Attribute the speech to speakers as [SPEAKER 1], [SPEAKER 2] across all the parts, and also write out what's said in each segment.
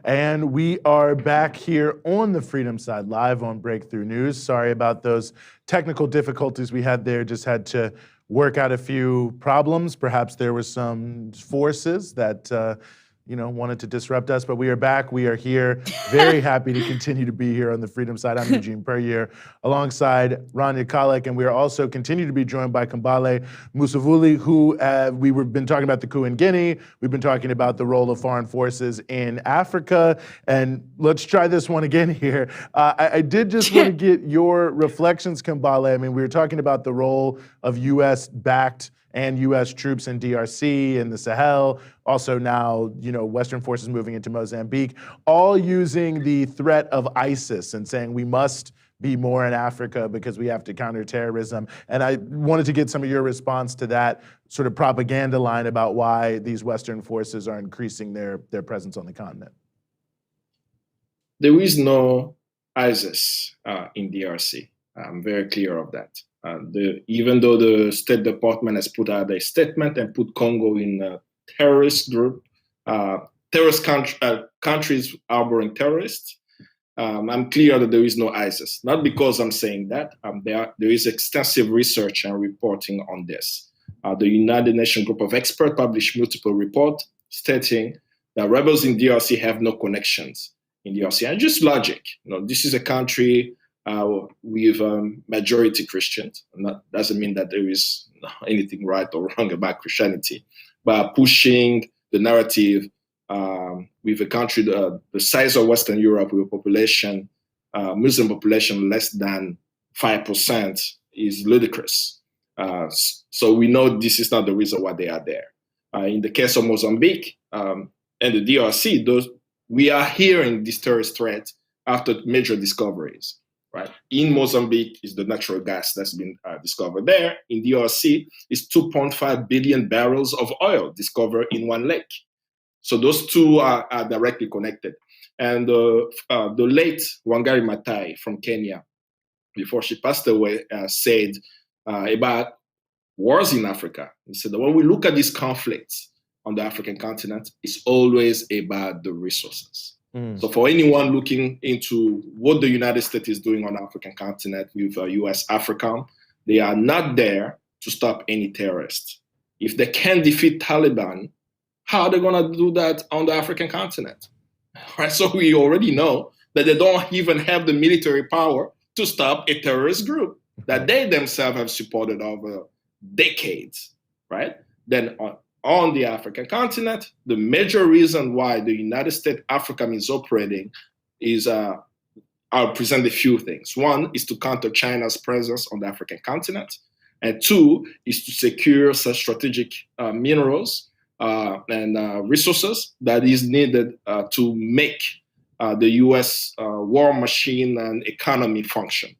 [SPEAKER 1] And we are back here on the Freedom Side, live on Breakthrough News. Sorry about those technical difficulties we had there. Just had to work out a few problems. Perhaps there were some forces that wanted to disrupt us, but we are back. We are here. Very happy to continue to be here on the Freedom Side. I'm Eugene Puryear, alongside Rania Khalek, and we are also continue to be joined by Kambale Musavuli, who we've been talking about the coup in Guinea. We've been talking about the role of foreign forces in Africa, and let's try this one again here. I did just want to get your reflections, Kambale. I mean, we were talking about the role of U.S.-backed and U.S. troops in DRC and the Sahel, also now, Western forces moving into Mozambique, all using the threat of ISIS and saying we must be more in Africa because we have to counter terrorism. And I wanted to get some of your response to that sort of propaganda line about why these Western forces are increasing their presence on the continent.
[SPEAKER 2] There is no ISIS in DRC. I'm very clear of that. Even though the State Department has put out a statement and put Congo in a terrorist group, terrorist countries harboring terrorists, I'm clear that there is no ISIS. Not because I'm saying that. There is extensive research and reporting on this. The United Nations group of experts published multiple reports stating that rebels in DRC have no connections in DRC. And just logic. This is a country with majority Christians. And that doesn't mean that there is anything right or wrong about Christianity, but pushing the narrative with a country the size of Western Europe, with a population, Muslim population less than 5%, is ludicrous. So we know this is not the reason why they are there. In the case of Mozambique and the DRC, we are hearing this terrorist threat after major discoveries. Right. In Mozambique is the natural gas that's been discovered there. In DRC is 2.5 billion barrels of oil discovered in one lake. So those two are directly connected. And the late Wangari Maathai from Kenya, before she passed away, said about wars in Africa. He said that when we look at these conflicts on the African continent, it's always about the resources. So for anyone looking into what the United States is doing on the African continent with US AFRICOM, they are not there to stop any terrorists. If they can defeat Taliban, how are they going to do that on the African continent? Right? So we already know that they don't even have the military power to stop a terrorist group that they themselves have supported over decades, right? Then on the African continent, the major reason why the United States AFRICOM is operating is, I'll present a few things. One is to counter China's presence on the African continent. And two is to secure such strategic minerals and resources that is needed to make the US war machine and economy function.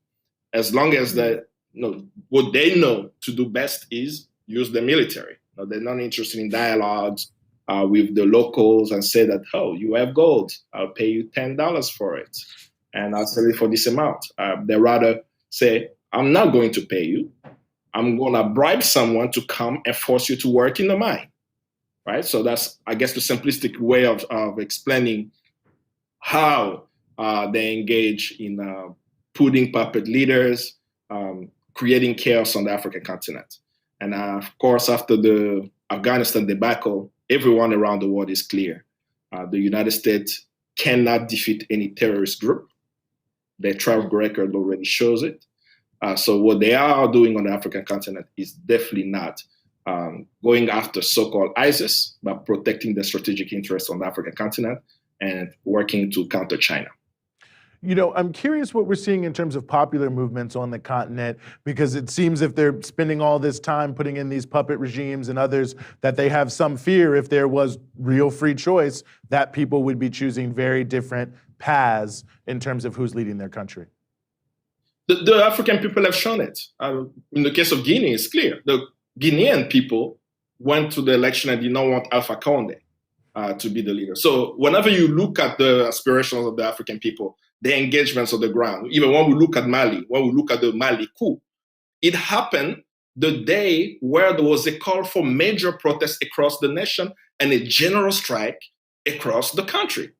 [SPEAKER 2] As long as what they know to do best is use the military. They're not interested in dialogues with the locals and say that, oh, you have gold, I'll pay you $10 for it, and I'll sell it for this amount. They rather say, I'm not going to pay you. I'm going to bribe someone to come and force you to work in the mine, right? So that's, I guess, the simplistic way of explaining how they engage in putting puppet leaders, creating chaos on the African continent. And of course, after the Afghanistan debacle, everyone around the world is clear. The United States cannot defeat any terrorist group. Their track record already shows it. So what they are doing on the African continent is definitely not going after so-called ISIS, but protecting the strategic interests on the African continent and working to counter China.
[SPEAKER 1] I'm curious what we're seeing in terms of popular movements on the continent, because it seems if they're spending all this time putting in these puppet regimes and others, that they have some fear if there was real free choice, that people would be choosing very different paths in terms of who's leading their country.
[SPEAKER 2] The African people have shown it. In the case of Guinea, it's clear. The Guinean people went to the election and did not want Alpha Conde to be the leader. So whenever you look at the aspirations of the African people, the engagements on the ground, even when we look at Mali, when we look at the Mali coup, it happened the day where there was a call for major protests across the nation and a general strike across the country.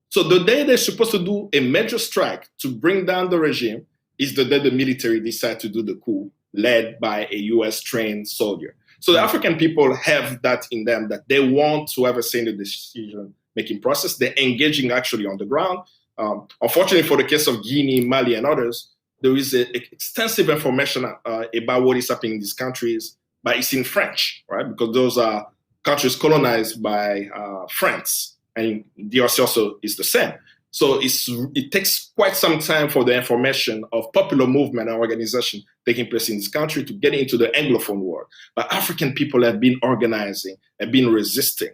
[SPEAKER 2] So the day they're supposed to do a major strike to bring down the regime is the day the military decide to do the coup led by a US trained soldier. So the African people have that in them, that they want to have a say in the decision-making process. They're engaging actually on the ground. Unfortunately, for the case of Guinea, Mali, and others, there is extensive information about what is happening in these countries, but it's in French, right? Because those are countries colonized by France, and DRC also is the same. So it takes quite some time for the information of popular movement and organization taking place in this country to get into the Anglophone world. But African people have been organizing, have been resisting.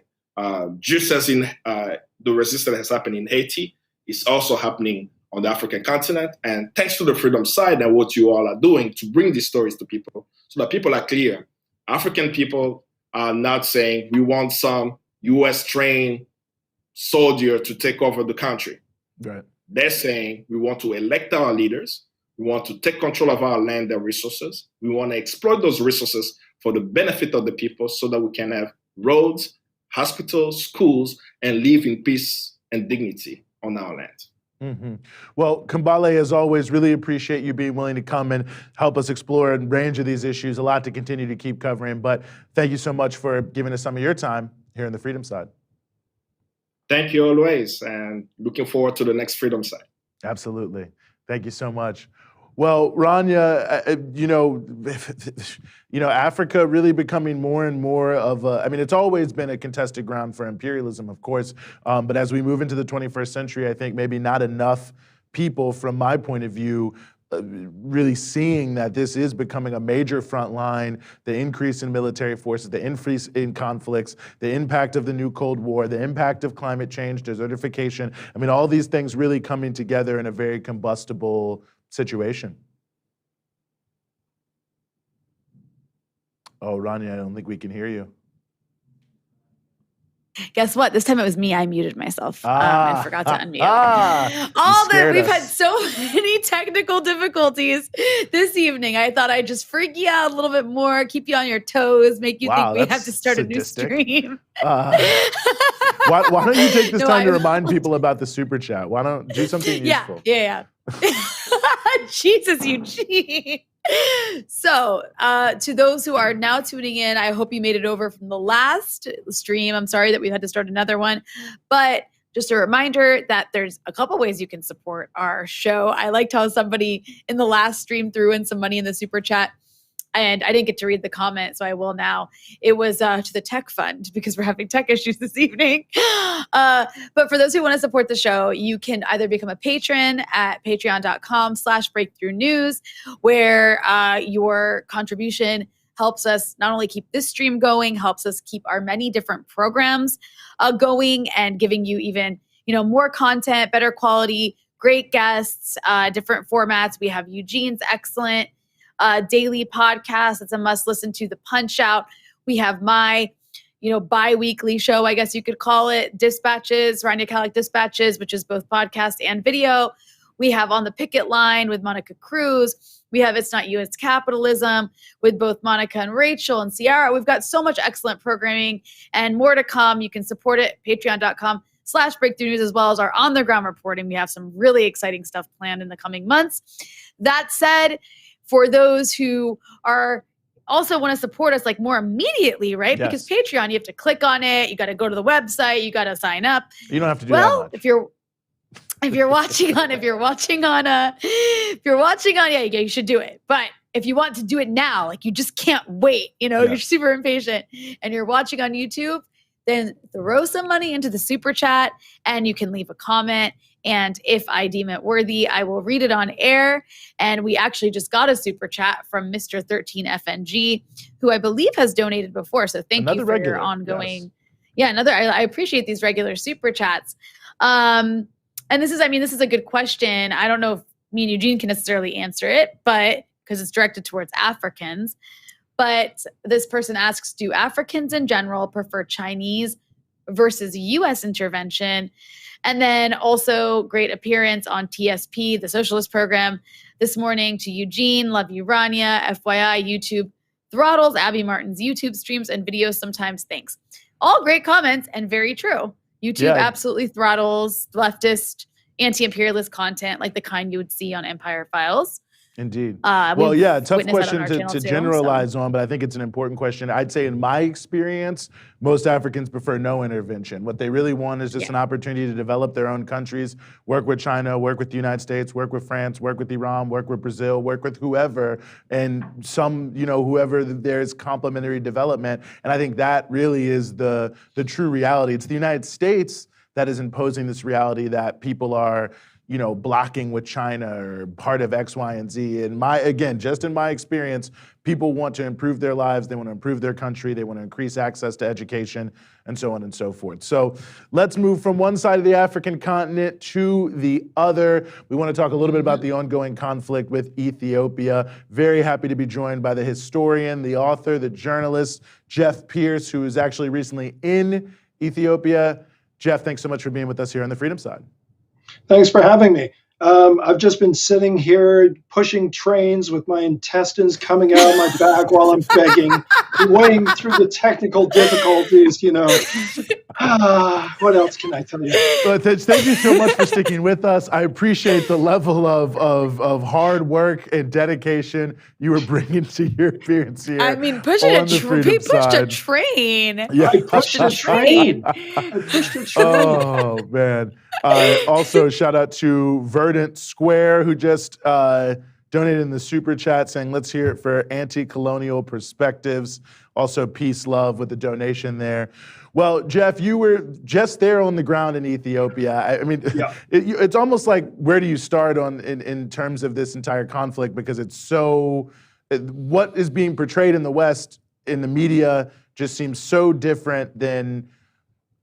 [SPEAKER 2] Just as in the resistance has happened in Haiti, it's also happening on the African continent. And thanks to the Freedom Side and what you all are doing to bring these stories to people so that people are clear. African people are not saying we want some US trained soldier to take over the country.
[SPEAKER 1] Right.
[SPEAKER 2] They're saying we want to elect our leaders. We want to take control of our land and resources. We want to exploit those resources for the benefit of the people so that we can have roads, hospitals, schools, and live in peace and dignity on our land.
[SPEAKER 1] Mm-hmm. Well, Kambale, as always, really appreciate you being willing to come and help us explore a range of these issues. A lot to continue to keep covering, but thank you so much for giving us some of your time here on the Freedom Side.
[SPEAKER 2] Thank you always, and looking forward to the next Freedom Side.
[SPEAKER 1] Absolutely. Thank you so much. Well, Rania, Africa really becoming more and more of a, it's always been a contested ground for imperialism, of course, but as we move into the 21st century, I think maybe not enough people, from my point of view, really seeing that this is becoming a major front line, the increase in military forces, the increase in conflicts, the impact of the new Cold War, the impact of climate change, desertification. All these things really coming together in a very combustible situation. Oh, Rania, I don't think we can hear you.
[SPEAKER 3] Guess what? This time it was me. I muted myself and forgot to unmute. We've had so many technical difficulties this evening. I thought I'd just freak you out a little bit more, keep you on your toes, make you think we have to start sadistic. A new stream.
[SPEAKER 1] Why don't you take this time to remind people about the super chat? Why don't do something useful?
[SPEAKER 3] Yeah. Jesus, Eugene. So, to those who are now tuning in, I hope you made it over from the last stream. I'm sorry that we had to start another one, but just a reminder that there's a couple ways you can support our show. I liked how somebody in the last stream threw in some money in the super chat, and I didn't get to read the comment, so I will now. It was to the tech fund because we're having tech issues this evening. But for those who want to support the show, you can either become a patron at patreon.com/breakthroughnews, where your contribution helps us not only keep this stream going, helps us keep our many different programs going and giving you even more content, better quality, great guests, different formats. We have Eugene's excellent daily podcast. It's a must listen to, The Punch Out. We have my, bi-weekly show, I guess you could call it, Dispatches, Rania Khalek Dispatches, which is both podcast and video. We have On the Picket Line with Monica Cruz. We have It's Not You, It's Capitalism with both Monica and Rachel and Ciara. We've got so much excellent programming and more to come. You can support it, patreon.com/breakthrough news, as well as our on-the-ground reporting. We have some really exciting stuff planned in the coming months. That said, for those who are also want to support us more immediate, right?
[SPEAKER 1] Yes.
[SPEAKER 3] Because Patreon, you have to click on it. You got to go to the website. You got to sign up.
[SPEAKER 1] You don't have to do that much.
[SPEAKER 3] If you're watching on, you should do it. But if you want to do it now, you just can't wait, you're super impatient and you're watching on YouTube, then throw some money into the super chat and you can leave a comment. And if I deem it worthy, I will read it on air. And we actually just got a super chat from Mr. 13FNG, who I believe has donated before. So thank you for your ongoing. Yes. Yeah, I appreciate these regular super chats. And this is a good question. I don't know if me and Eugene can necessarily answer it, but because it's directed towards Africans. But this person asks, do Africans in general prefer Chinese versus U.S. intervention? And then also great appearance on TSP, the socialist program, this morning to Eugene. Love you, Rania. FYI, YouTube throttles Abby Martin's YouTube streams and videos sometimes. Thanks. All great comments and very true. YouTube absolutely throttles leftist, anti-imperialist content like the kind you would see on Empire Files.
[SPEAKER 1] Indeed. Tough question to
[SPEAKER 3] too,
[SPEAKER 1] generalize on, but I think it's an important question. I'd say in my experience, most Africans prefer no intervention. What they really want is just an opportunity to develop their own countries, work with China, work with the United States, work with France, work with Iran, work with Brazil, work with whoever, and whoever there's complementary development. And I think that really is the true reality. It's the United States that is imposing this reality that people are blocking with China or part of X, Y, and Z. And just in my experience, people want to improve their lives, they want to improve their country, they want to increase access to education, and so on and so forth. So let's move from one side of the African continent to the other. We want to talk a little bit about the ongoing conflict with Ethiopia. Very happy to be joined by the historian, the author, the journalist, Jeff Pearce, who is actually recently in Ethiopia. Jeff, thanks so much for being with us here on the Freedom Side.
[SPEAKER 4] Thanks for having me. I've just been sitting here pushing trains with my intestines coming out of my back while I'm begging, weighing through the technical difficulties, What else can I tell you?
[SPEAKER 1] Well, thank you so much for sticking with us. I appreciate the level of hard work and dedication you were bringing to your appearance here.
[SPEAKER 3] I mean, pushed a train.
[SPEAKER 1] Yeah,
[SPEAKER 4] I pushed a train.
[SPEAKER 1] Oh, man. Also, shout out to Verdant Square, who just donated in the super chat saying, let's hear it for anti-colonial perspectives. Also, peace, love with the donation there. Well, Jeff, you were just there on the ground in Ethiopia. It's almost like, where do you start in terms of this entire conflict? Because it's so, what is being portrayed in the West, in the media, just seems so different than,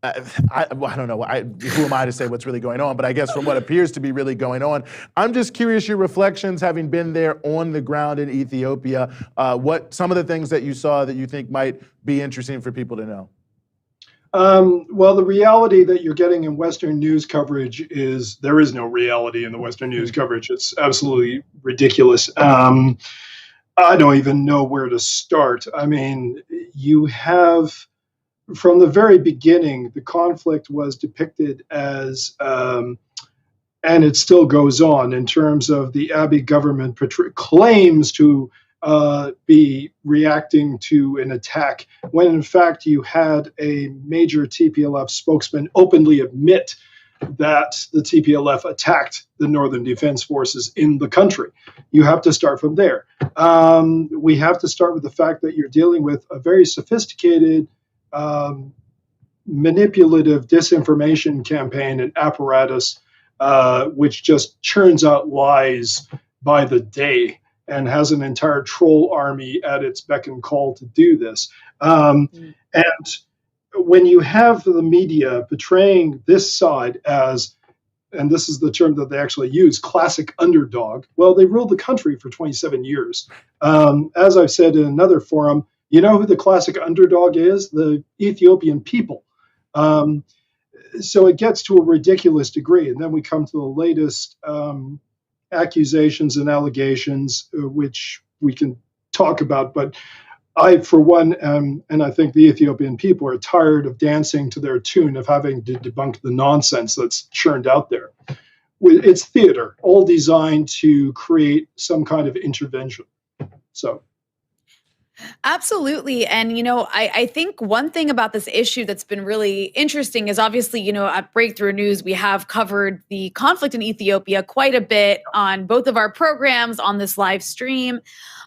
[SPEAKER 1] I don't know, who am I to say what's really going on? But I guess from what appears to be really going on, I'm just curious your reflections, having been there on the ground in Ethiopia, what some of the things that you saw that you think might be interesting for people to know.
[SPEAKER 4] Well, the reality that you're getting in Western news coverage is there is no reality in the Western news coverage. It's absolutely ridiculous. I don't even know where to start. I mean, you have, from the very beginning, the conflict was depicted as, and it still goes on in terms of the Abiy government claims to be reacting to an attack, when in fact you had a major TPLF spokesman openly admit that the TPLF attacked the Northern Defense Forces in the country. You have to start from there. We have to start with the fact that you're dealing with a very sophisticated, manipulative disinformation campaign and apparatus, which just churns out lies by the day and has an entire troll army at its beck and call to do this. And when you have the media portraying this side as, and this is the term that they actually use, classic underdog, well, they ruled the country for 27 years. As I've said in another forum, you know who the classic underdog is? The Ethiopian people. So it gets to a ridiculous degree. And then we come to the latest accusations and allegations, which we can talk about. But I, for one, and I think the Ethiopian people are tired of dancing to their tune of having to debunk the nonsense that's churned out there. It's theater, all designed to create some kind of intervention. So.
[SPEAKER 3] Absolutely. And, I think one thing about this issue that's been really interesting is obviously, at Breakthrough News, we have covered the conflict in Ethiopia quite a bit on both of our programs on this live stream.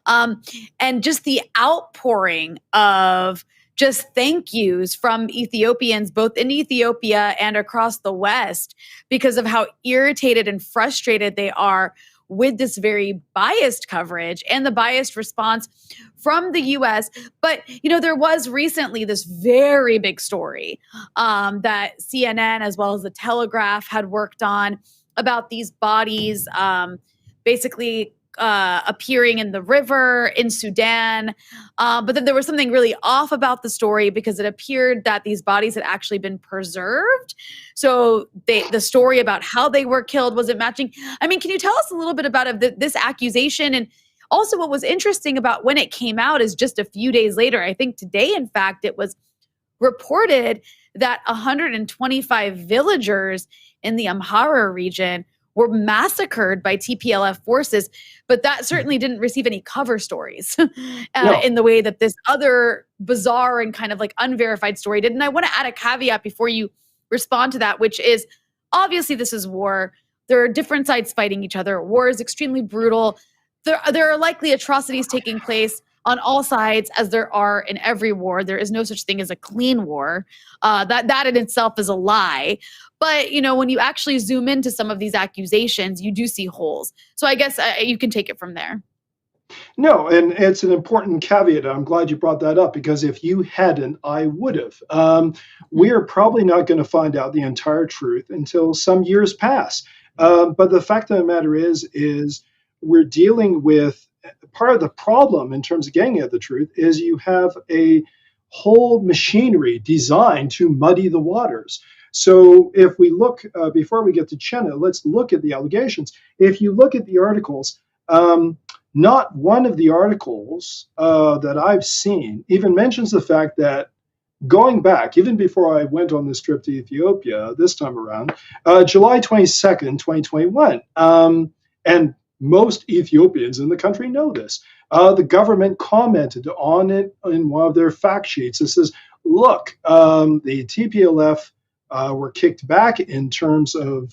[SPEAKER 3] And just the outpouring of just thank yous from Ethiopians, both in Ethiopia and across the West, because of how irritated and frustrated they are with this very biased coverage and the biased response from the U.S. But, there was recently this very big story that CNN as well as the Telegraph had worked on about these bodies basically appearing in the river in Sudan. But then there was something really off about the story because it appeared that these bodies had actually been preserved. So the story about how they were killed wasn't matching. I mean, can you tell us a little bit about this accusation? And also what was interesting about when it came out is just a few days later, I think today, in fact, it was reported that 125 villagers in the Amhara region were massacred by TPLF forces, but that certainly didn't receive any cover stories in the way that this other bizarre and kind of like unverified story did. And I want to add a caveat before you respond to that, which is obviously this is war. There are different sides fighting each other. War is extremely brutal. There are likely atrocities taking place on all sides, as there are in every war. There is no such thing as a clean war. That in itself is a lie. But, you know, when you actually zoom into some of these accusations, you do see holes. So I guess you can take it from there.
[SPEAKER 4] No, and it's an important caveat. I'm glad you brought that up, because if you hadn't, I would have. We are probably not going to find out the entire truth until some years pass. But the fact of the matter is we're dealing with part of the problem in terms of getting at the truth is you have a whole machinery designed to muddy the waters. So if we look, before we get to Chenna, let's look at the allegations. If you look at the articles, not one of the articles that I've seen even mentions the fact that going back, even before I went on this trip to Ethiopia this time around, July 22nd, 2021, and most Ethiopians in the country know this, the government commented on it in one of their fact sheets. It says, look, the TPLF were kicked back in terms of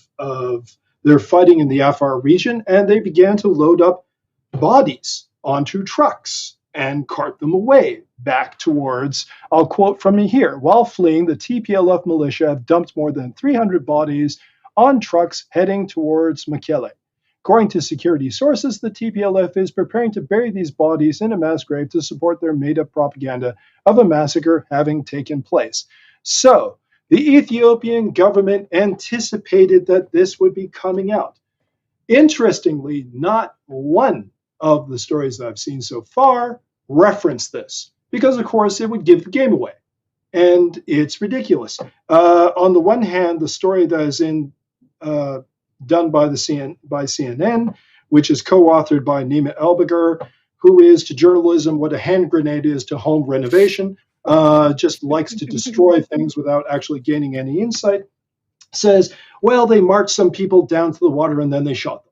[SPEAKER 4] their fighting in the Afar region, and they began to load up bodies onto trucks and cart them away back towards, I'll quote from me here, while fleeing, the TPLF militia have dumped more than 300 bodies on trucks heading towards Mekelle. According to security sources, the TPLF is preparing to bury these bodies in a mass grave to support their made-up propaganda of a massacre having taken place. So, the Ethiopian government anticipated that this would be coming out. Interestingly, not one of the stories that I've seen so far reference this, because of course it would give the game away, and it's ridiculous. On the one hand, the story that is done by CNN, which is co-authored by Nima Elbiger, who is to journalism what a hand grenade is to home renovation, just likes to destroy things without actually gaining any insight, says, well, they marched some people down to the water and then they shot them.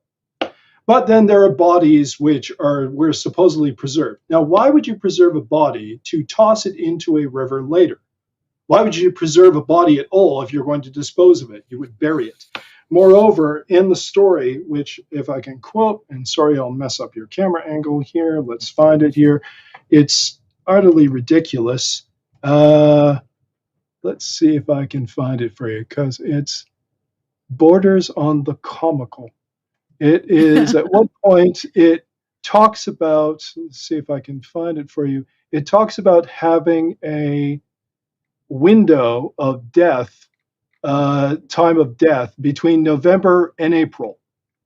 [SPEAKER 4] But then there are bodies which were supposedly preserved. Now, why would you preserve a body to toss it into a river later? Why would you preserve a body at all if you're going to dispose of it? You would bury it. Moreover, in the story, which if I can quote, and sorry I'll mess up your camera angle here, let's find it here. It's utterly ridiculous. Let's see if I can find it for you, because it's borders on the comical. It is, at one point, it talks about, let's see if I can find it for you. It talks about having a window of death, time of death between November and April,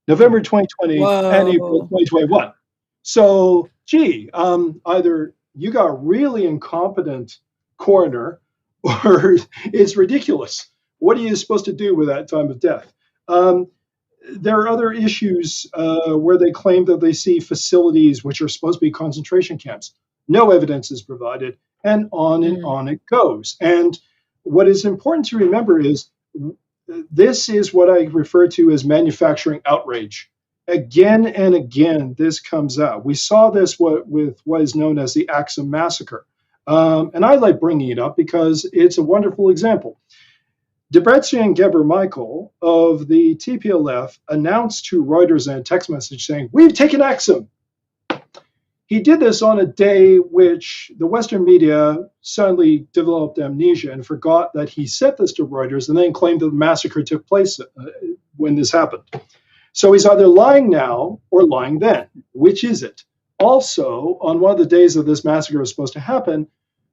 [SPEAKER 4] November 2020 and April 2021. So, gee, either you got a really incompetent coroner or it's ridiculous. What are you supposed to do with that time of death? There are other issues where they claim that they see facilities which are supposed to be concentration camps. No evidence is provided, and on it goes. And what is important to remember is this is what I refer to as manufacturing outrage. Again and again, this comes out. We saw this with what is known as the Axum Massacre. And I like bringing it up because it's a wonderful example. Debretsion Gebremichael of the TPLF announced to Reuters in a text message saying, "We've taken Axum." He did this on a day which the Western media suddenly developed amnesia and forgot that he said this to Reuters and then claimed that the massacre took place when this happened. So he's either lying now or lying then. Which is it? Also, on one of the days that this massacre was supposed to happen,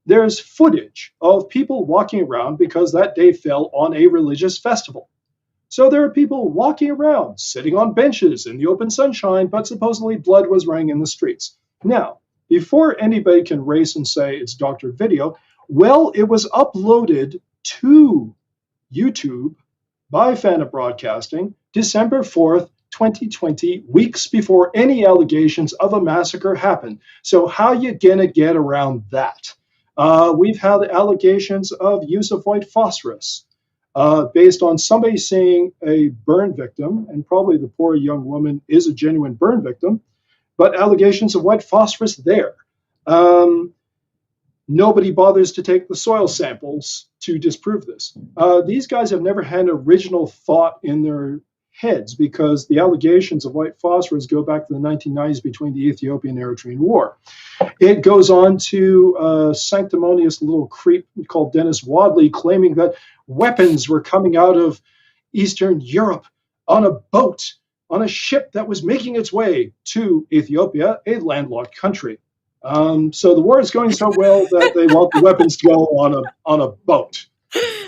[SPEAKER 4] there's footage of people walking around because that day fell on a religious festival. So there are people walking around, sitting on benches in the open sunshine, but supposedly blood was running in the streets. Now, before anybody can race and say it's doctored video, well, it was uploaded to YouTube by Fana Broadcasting December 4th, 2020, weeks before any allegations of a massacre happened. So how you gonna get around that? We've had allegations of use of white phosphorus based on somebody seeing a burn victim, and probably the poor young woman is a genuine burn victim, but allegations of white phosphorus there. Nobody bothers to take the soil samples to disprove this. These guys have never had original thought in their heads because the allegations of white phosphorus go back to the 1990s between the Ethiopian and Eritrean War. It goes on to a sanctimonious little creep called Dennis Wadley claiming that weapons were coming out of Eastern Europe on a boat, on a ship that was making its way to Ethiopia, a landlocked country. So the war is going so well that they want the weapons to go on a boat.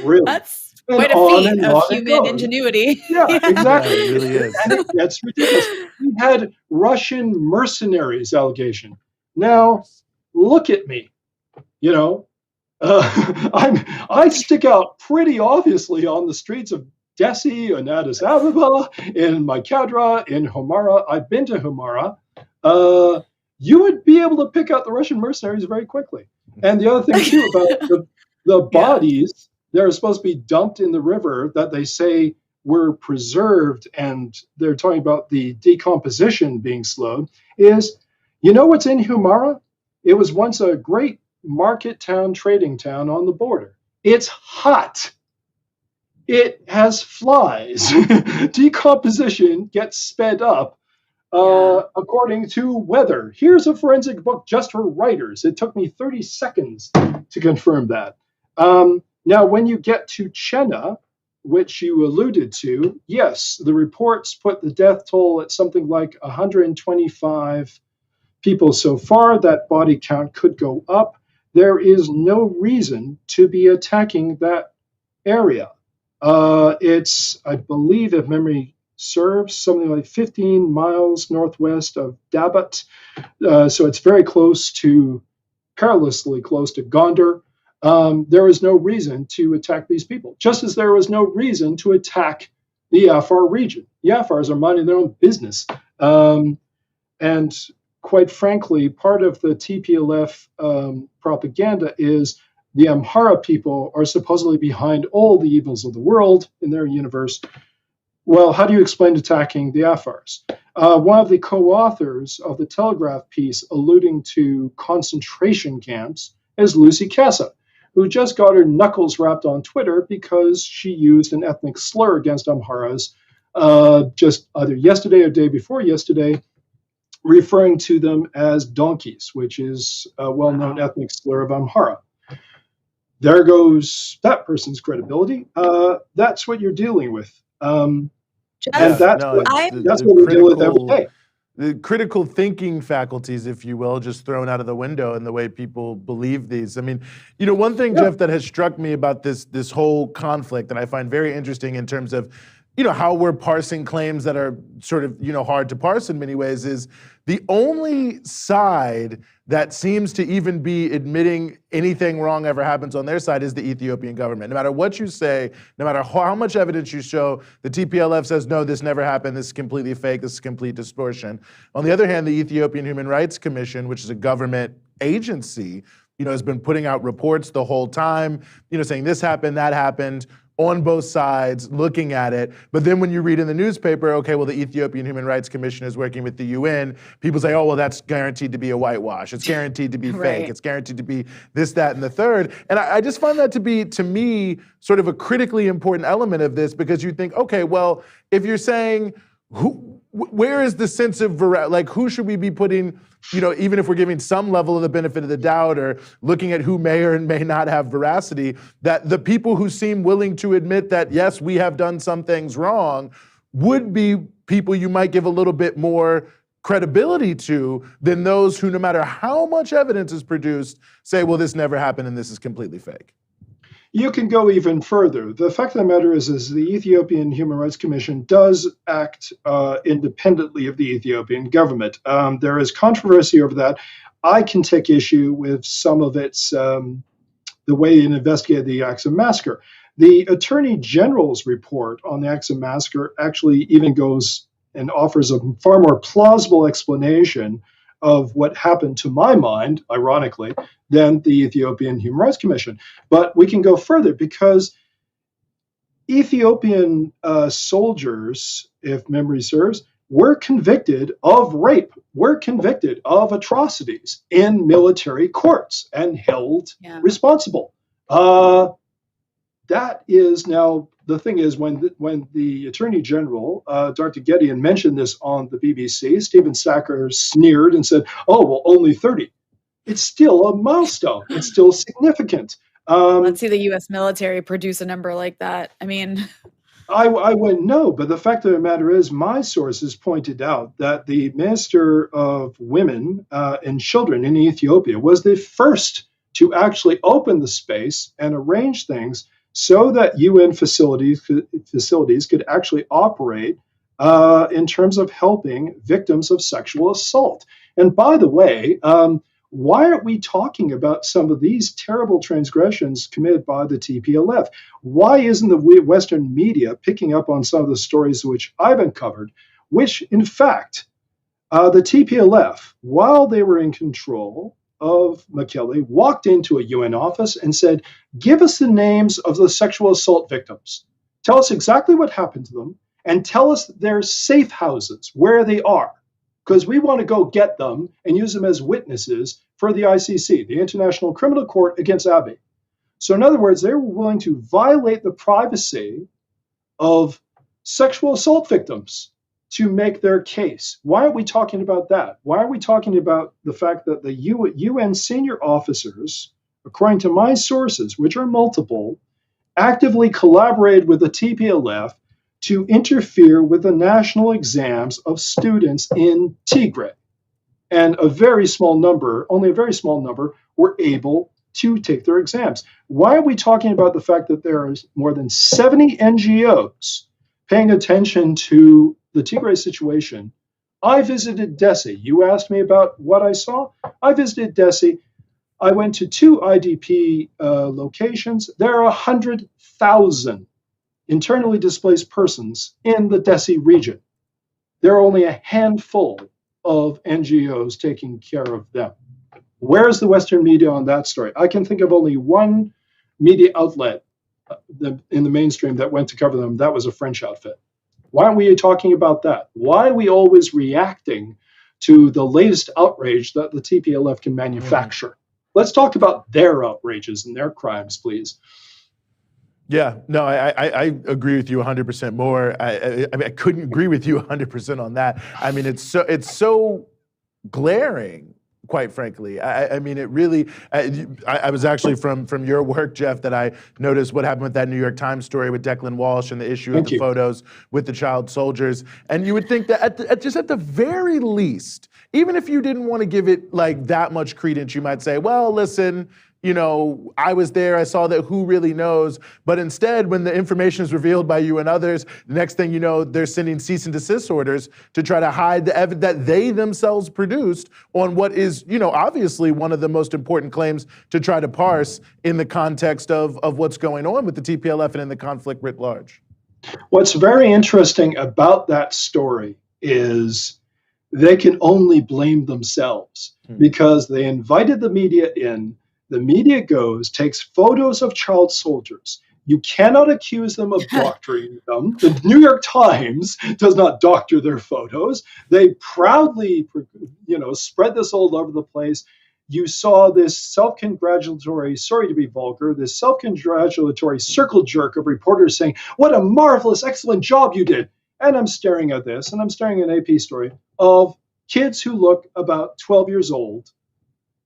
[SPEAKER 4] Really?
[SPEAKER 3] That's quite a feat of human ingenuity.
[SPEAKER 4] Yeah, exactly.
[SPEAKER 1] Yeah, it really is.
[SPEAKER 4] And it gets ridiculous. We had Russian mercenaries allegation. Now, look at me. You know, I stick out pretty obviously on the streets of Dessie and Addis Ababa, in Maikadra, in Humara. I've been to Humara. You would be able to pick out the Russian mercenaries very quickly. And the other thing, too, about the bodies that are supposed to be dumped in the river that they say were preserved, and they're talking about the decomposition being slowed, is, you know what's in Humara? It was once a great market town, trading town on the border. It's hot. It has flies. Decomposition gets sped up according to weather. Here's a forensic book just for writers. It took me 30 seconds to confirm that. Now, when you get to Chenna, which you alluded to, yes, the reports put the death toll at something like 125 people so far. That body count could go up. There is no reason to be attacking that area. It's, I believe, if memory serves, something like 15 miles northwest of Dabat. So it's very close to, perilously close to Gondar. There is no reason to attack these people, just as there was no reason to attack the Afar region. The Afars are minding their own business. And quite frankly, part of the TPLF propaganda is the Amhara people are supposedly behind all the evils of the world in their universe. Well, how do you explain attacking the Afars? One of the co-authors of the Telegraph piece alluding to concentration camps is Lucy Kessa, who just got her knuckles rapped on Twitter because she used an ethnic slur against Amharas just either yesterday or day before yesterday, referring to them as donkeys, which is a well-known ethnic slur of Amhara. There goes that person's credibility. That's what you're dealing with. And that's what we deal with every day.
[SPEAKER 1] The critical thinking faculties, if you will, just thrown out of the window in the way people believe these. I mean, you know, one thing, Jeff, that has struck me about this whole conflict, and I find very interesting in terms of, you know, how we're parsing claims that are sort of, you know, hard to parse in many ways, is the only side that seems to even be admitting anything wrong ever happens on their side is the Ethiopian government. No matter what you say, no matter how much evidence you show, the TPLF says, no, this never happened, this is completely fake, this is complete distortion. On the other hand, the Ethiopian Human Rights Commission, which is a government agency, you know, has been putting out reports the whole time, you know, saying this happened, that happened, on both sides, looking at it. But then when you read in the newspaper, okay, well, the Ethiopian Human Rights Commission is working with the UN, people say, oh, well, that's guaranteed to be a whitewash. It's guaranteed to be fake. It's guaranteed to be this, that, and the third. And I just find that to be, to me, sort of a critically important element of this, because you think, okay, well, if you're saying, where is the sense of, like, who should we be putting, you know, even if we're giving some level of the benefit of the doubt or looking at who may or may not have veracity, that the people who seem willing to admit that, yes, we have done some things wrong, would be people you might give a little bit more credibility to than those who, no matter how much evidence is produced, say, well, this never happened and this is completely fake.
[SPEAKER 4] You can go even further. The fact of the matter is the Ethiopian Human Rights Commission does act independently of the Ethiopian government. There is controversy over that. I can take issue with some of its, the way it investigated the Acts of Massacre. The Attorney General's report on the Acts of Massacre actually even goes and offers a far more plausible explanation of what happened, to my mind, ironically, than the Ethiopian Human Rights Commission. But we can go further, because Ethiopian soldiers, if memory serves, were convicted of rape, were convicted of atrocities in military courts and held responsible. That is now, the thing is, when the Attorney General, Dr. Gideon, mentioned this on the BBC, Stephen Sacker sneered and said, oh, well, only 30. It's still a milestone. It's still significant.
[SPEAKER 3] Let's see the U.S. military produce a number like that. I mean,
[SPEAKER 4] I wouldn't know, but the fact of the matter is, my sources pointed out that the Minister of Women and Children in Ethiopia was the first to actually open the space and arrange things so that UN facilities could actually operate in terms of helping victims of sexual assault. And by the way, why aren't we talking about some of these terrible transgressions committed by the TPLF? Why isn't the Western media picking up on some of the stories which I've uncovered, which, in fact, the TPLF, while they were in control of Mekele, walked into a UN office and said, give us the names of the sexual assault victims. Tell us exactly what happened to them, and tell us their safe houses, where they are, because we want to go get them and use them as witnesses for the ICC, the International Criminal Court against Abiy. So in other words, they were willing to violate the privacy of sexual assault victims to make their case. Why are we talking about that? Why are we talking about the fact that the UN senior officers, according to my sources, which are multiple, actively collaborated with the TPLF to interfere with the national exams of students in Tigray? And a very small number, only a very small number, were able to take their exams. Why are we talking about the fact that there are more than 70 NGOs paying attention to the Tigray situation? I visited Dessie. You asked me about what I saw. I visited Dessie. I went to 2 IDP locations. There are 100,000 internally displaced persons in the Dessie region. There are only a handful of NGOs taking care of them. Where's the Western media on that story? I can think of only one media outlet in the mainstream that went to cover them. That was a French outfit. Why aren't we talking about that? Why are we always reacting to the latest outrage that the TPLF can manufacture? Let's talk about their outrages and their crimes, please.
[SPEAKER 1] Yeah, no, I agree with you 100% more. I mean, I couldn't agree with you 100% on that. I mean, it's so glaring, quite frankly. I mean, it really. I was actually from your work, Jeff, that I noticed what happened with that New York Times story with Declan Walsh and the issue of the photos with the child soldiers. And you would think that at the very least, even if you didn't want to give it like that much credence, you might say, well, listen, you know, I was there, I saw that, who really knows? But instead, when the information is revealed by you and others, the next thing you know, they're sending cease and desist orders to try to hide the evidence that they themselves produced on what is, you know, obviously one of the most important claims to try to parse in the context of what's going on with the TPLF and in the conflict writ large.
[SPEAKER 4] What's very interesting about that story is they can only blame themselves because they invited the media in. The media goes, takes photos of child soldiers. You cannot accuse them of doctoring them. The New York Times does not doctor their photos. They proudly, spread this all over the place. You saw this self-congratulatory, sorry to be vulgar, this self-congratulatory circle jerk of reporters saying, what a marvelous, excellent job you did. And I'm staring at this, and I'm staring at an AP story of kids who look about 12 years old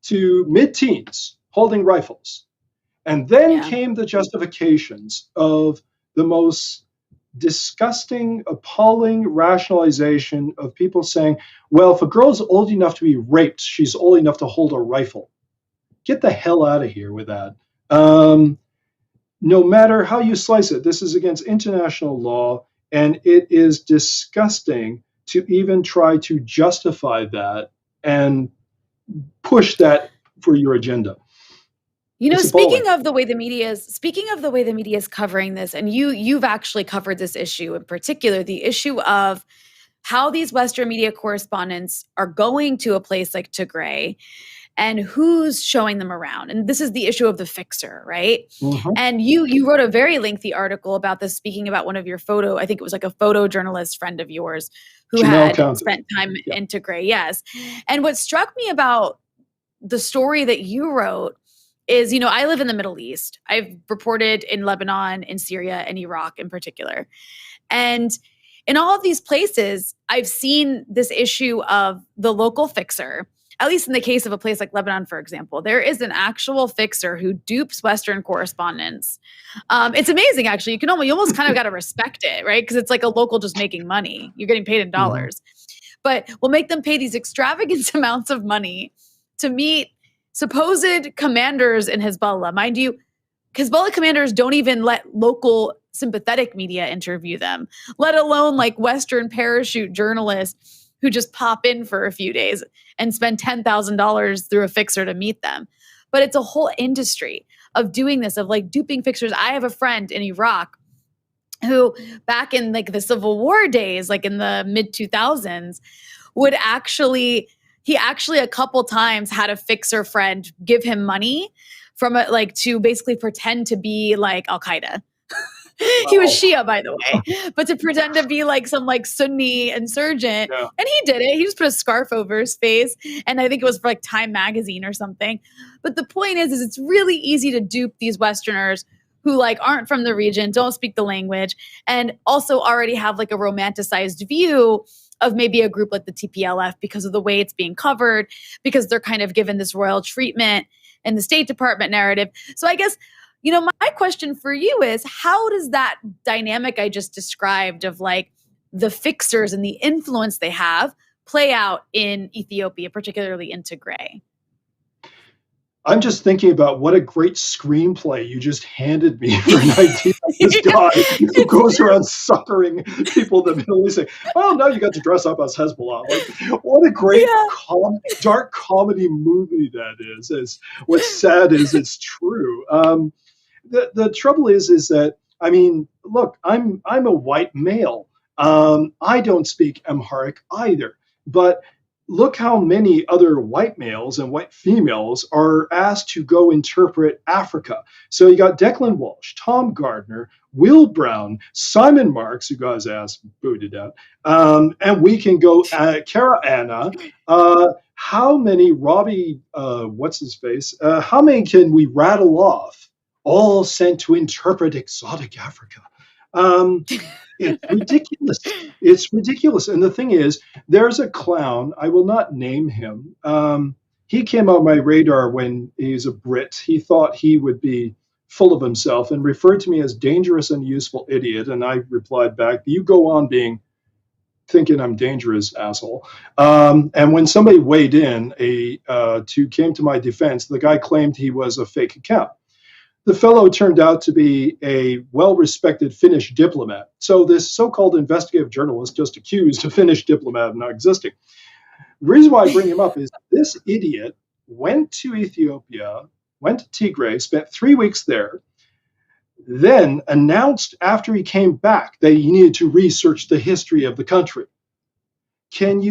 [SPEAKER 4] to mid-teens, holding rifles. And then came the justifications of the most disgusting, appalling rationalization of people saying, well, if a girl's old enough to be raped, she's old enough to hold a rifle. Get the hell out of here with that. No matter how you slice it, this is against international law, and it is disgusting to even try to justify that and push that for your agenda.
[SPEAKER 3] You know, speaking of the way the media is covering this, and you've actually covered this issue in particular, the issue of how these Western media correspondents are going to a place like Tigray and who's showing them around. And this is the issue of the fixer, right?
[SPEAKER 4] Mhm.
[SPEAKER 3] And you wrote a very lengthy article about this, speaking about one of your I think it was like a photojournalist friend of yours who
[SPEAKER 4] Jamel
[SPEAKER 3] had
[SPEAKER 4] Countess.
[SPEAKER 3] spent time
[SPEAKER 4] Yeah.
[SPEAKER 3] in Tigray, yes. And what struck me about the story that you wrote is, I live in the Middle East. I've reported in Lebanon, in Syria, and Iraq in particular. And in all of these places, I've seen this issue of the local fixer. At least in the case of a place like Lebanon, for example, there is an actual fixer who dupes Western correspondents. It's amazing, actually. You almost kind of got to respect it, right? Because it's like a local just making money. You're getting paid in dollars. But we'll make them pay these extravagant amounts of money to meet supposed commanders in Hezbollah. Mind you, Hezbollah commanders don't even let local sympathetic media interview them, let alone like Western parachute journalists who just pop in for a few days and spend $10,000 through a fixer to meet them. But it's a whole industry of doing this, of like duping fixers. I have a friend in Iraq who back in like the Civil War days, like in the mid 2000s, he actually a couple times had a fixer friend give him money to basically pretend to be like Al-Qaeda. He was Shia, by the way, but to pretend to be like some like Sunni insurgent.
[SPEAKER 4] Yeah.
[SPEAKER 3] And he did it. He just put a scarf over his face. And I think it was for like Time magazine or something. But the point is it's really easy to dupe these Westerners who like aren't from the region, don't speak the language, and also already have like a romanticized view of maybe a group like the TPLF because of the way it's being covered, because they're kind of given this royal treatment in the State Department narrative. So I guess, my question for you is, how does that dynamic I just described of like the fixers and the influence they have play out in Ethiopia, particularly in Tigray?
[SPEAKER 4] I'm just thinking about what a great screenplay you just handed me for an idea of this guy who goes around suckering people in the Middle East saying, oh, now you got to dress up as Hezbollah. Like, what a great dark comedy movie that is. What's sad is it's true. The trouble is that, I mean, look, I'm a white male. I don't speak Amharic either, but look how many other white males and white females are asked to go interpret Africa. So you got Declan Walsh, Tom Gardner, Will Brown, Simon Marks, who got his ass booted out, and we can go Kara Anna. How many Robbie, what's his face? How many can we rattle off? All sent to interpret exotic Africa. It's ridiculous. It's ridiculous. And the thing is, there's a clown, I will not name him. He came on my radar when he's a Brit. He thought he would be full of himself and referred to me as dangerous and useful idiot. And I replied back, you go on thinking I'm dangerous, asshole. And when somebody weighed in came to my defense, the guy claimed he was a fake account. The fellow turned out to be a well-respected Finnish diplomat. So this so-called investigative journalist just accused a Finnish diplomat of not existing. The reason why I bring him up is this idiot went to Ethiopia, went to Tigray, spent 3 weeks there, then announced after he came back that he needed to research the history of the country. Have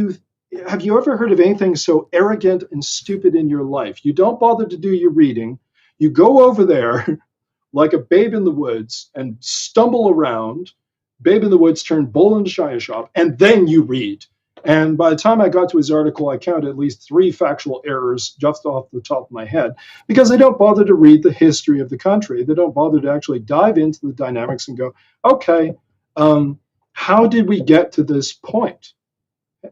[SPEAKER 4] you ever heard of anything so arrogant and stupid in your life? You don't bother to do your reading. You go over there like a babe in the woods and stumble around. Babe in the woods turned bull in the china shop, and then you read. And by the time I got to his article, I counted at least 3 factual errors just off the top of my head, because they don't bother to read the history of the country. They don't bother to actually dive into the dynamics and go, okay, how did we get to this point?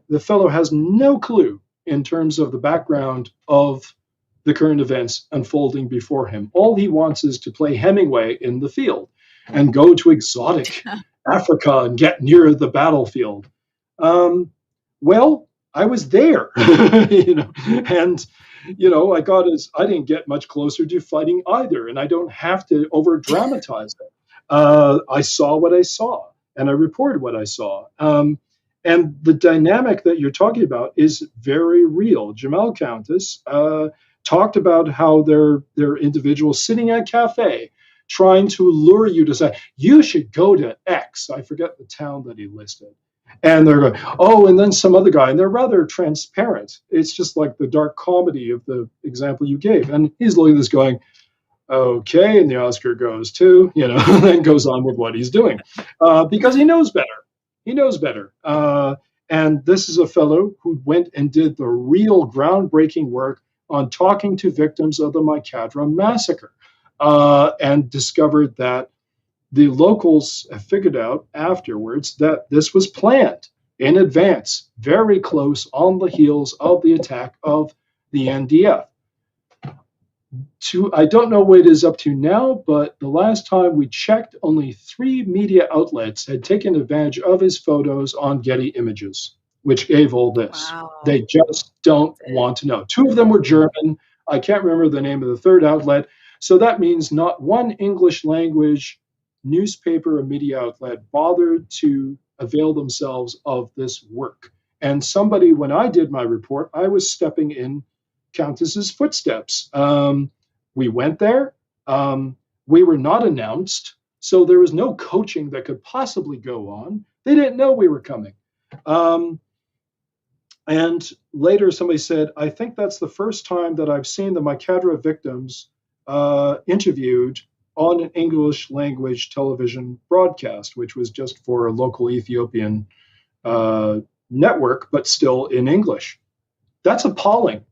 [SPEAKER 4] The fellow has no clue in terms of the background of the current events unfolding before him. All he wants is to play Hemingway in the field and go to exotic Africa and get near the battlefield. Well, I was there, and I didn't get much closer to fighting either, and I don't have to over dramatize it. I saw what I saw, and I reported what I saw. And the dynamic that you're talking about is very real. Jamel Countess talked about how they're individuals sitting at a cafe trying to lure you to say, you should go to X. I forget the town that he listed. And they're going, oh, and then some other guy, and they're rather transparent. It's just like the dark comedy of the example you gave. And he's looking at this going, okay, and the Oscar goes to, and then goes on with what he's doing because he knows better. He knows better. And this is a fellow who went and did the real groundbreaking work on talking to victims of the Massacre massacre and discovered that the locals have figured out afterwards that this was planned in advance, very close on the heels of the attack of the NDF. I don't know what it is up to now, but the last time we checked, only 3 media outlets had taken advantage of his photos on Getty Images, which gave all this.
[SPEAKER 3] Wow.
[SPEAKER 4] They just don't want to know. 2 of them were German. I can't remember the name of the third outlet. So that means not one English language newspaper or media outlet bothered to avail themselves of this work. And somebody, when I did my report, I was stepping in Countess's footsteps. We went there. We were not announced, so there was no coaching that could possibly go on. They didn't know we were coming. And later somebody said, I think that's the first time that I've seen the Massacre victims interviewed on an English language television broadcast, which was just for a local Ethiopian network, but still in English. That's appalling.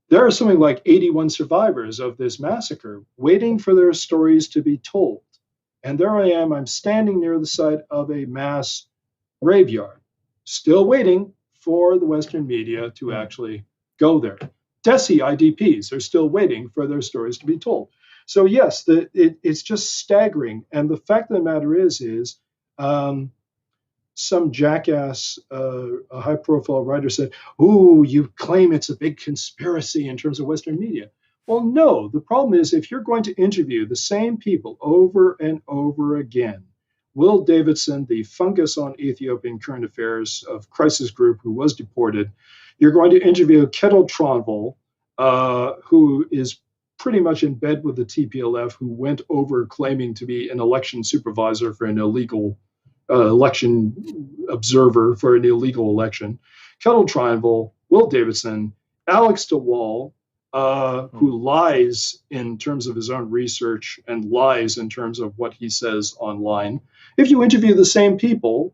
[SPEAKER 4] There are something like 81 survivors of this massacre waiting for their stories to be told. And there I am, I'm standing near the site of a mass graveyard, still waiting for the Western media to actually go there. DESI IDPs are still waiting for their stories to be told. So yes, it's just staggering. And the fact of the matter is some jackass, a high-profile writer said, "Ooh, you claim it's a big conspiracy in terms of Western media." Well, no. The problem is if you're going to interview the same people over and over again, Will Davidson, the fungus on Ethiopian current affairs of Crisis Group, who was deported, you're going to interview Kettle Tronville, who is pretty much in bed with the TPLF, who went over claiming to be an election supervisor for an illegal election observer for an illegal election. Kettle Tronville, Will Davidson, Alex DeWall, who lies in terms of his own research and lies in terms of what he says online. If you interview the same people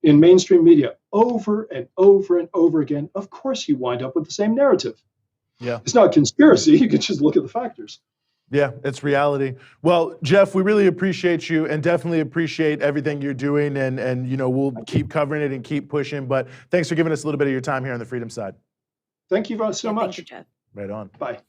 [SPEAKER 4] in mainstream media over and over and over again, of course you wind up with the same narrative.
[SPEAKER 1] Yeah.
[SPEAKER 4] It's not a conspiracy. You can just look at the factors.
[SPEAKER 1] Yeah, it's reality. Well, Jeff, we really appreciate you and definitely appreciate everything you're doing. And we'll keep covering it and keep pushing. But thanks for giving us a little bit of your time here on the Freedom Side.
[SPEAKER 4] Thank you so much.
[SPEAKER 3] Thank you, Jeff.
[SPEAKER 1] Right on.
[SPEAKER 4] Bye.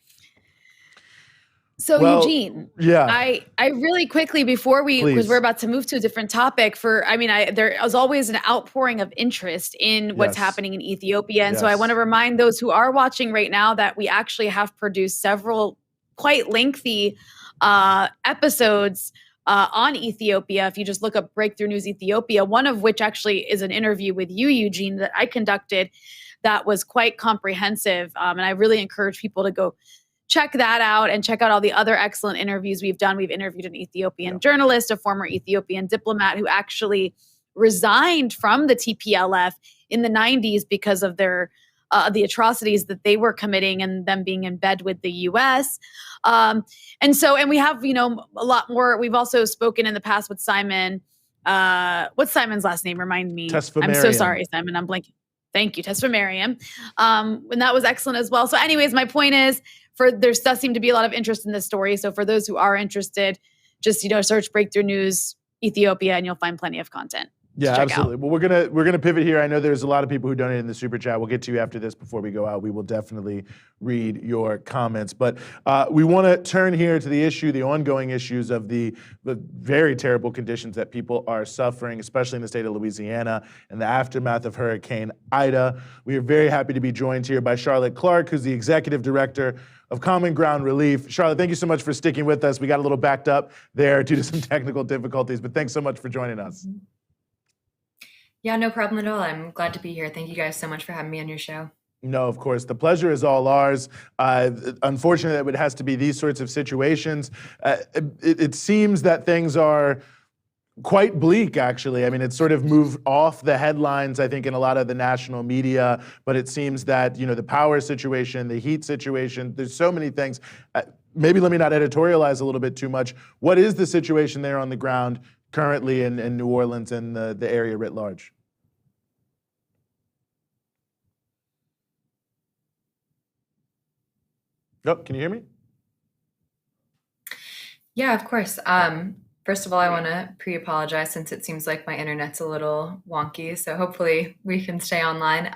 [SPEAKER 3] So Eugene,
[SPEAKER 1] yeah,
[SPEAKER 3] I really quickly before because we're about to move to a different topic. There was always an outpouring of interest in what's happening in Ethiopia, and so I want to remind those who are watching right now that we actually have produced several quite lengthy episodes on Ethiopia. If you just look up Breakthrough News Ethiopia, one of which actually is an interview with you, Eugene, that I conducted, that was quite comprehensive, and I really encourage people to go check that out and check out all the other excellent interviews we've done. We've interviewed an Ethiopian journalist, a former Ethiopian diplomat who actually resigned from the TPLF in the 90s because of their the atrocities that they were committing and them being in bed with the U.S. And we have, a lot more. We've also spoken in the past with Simon. What's Simon's last name? Remind me. I'm so sorry, Simon. I'm blanking. Thank you, Tesfamariam. And that was excellent as well. So anyways, my point is, there does seem to be a lot of interest in this story. So for those who are interested, just, search Breakthrough News Ethiopia and you'll find plenty of content.
[SPEAKER 1] Yeah, absolutely. Well, we're gonna pivot here. I know there's a lot of people who donated in the super chat. We'll get to you after this. Before we go out, we will definitely read your comments. But we want to turn here to the ongoing issues of the very terrible conditions that people are suffering, especially in the state of Louisiana and the aftermath of Hurricane Ida. We are very happy to be joined here by Charlotte Clarke, who's the executive director of Common Ground Relief. Charlotte, thank you so much for sticking with us. We got a little backed up there due to some technical difficulties, but thanks so much for joining us.
[SPEAKER 5] Yeah, no problem at all. I'm glad to be here. Thank you guys so much for having me on your show.
[SPEAKER 1] No, of course. The pleasure is all ours. Unfortunately, it has to be these sorts of situations. It seems that things are quite bleak, actually. I mean, it's sort of moved off the headlines, I think, in a lot of the national media, but it seems that, the power situation, the heat situation, there's so many things. Maybe let me not editorialize a little bit too much. What is the situation there on the ground currently in New Orleans and the area writ large? Oh, can you hear me?
[SPEAKER 5] Yeah, of course. First of all, I want to pre-apologize since it seems like my internet's a little wonky, so hopefully we can stay online.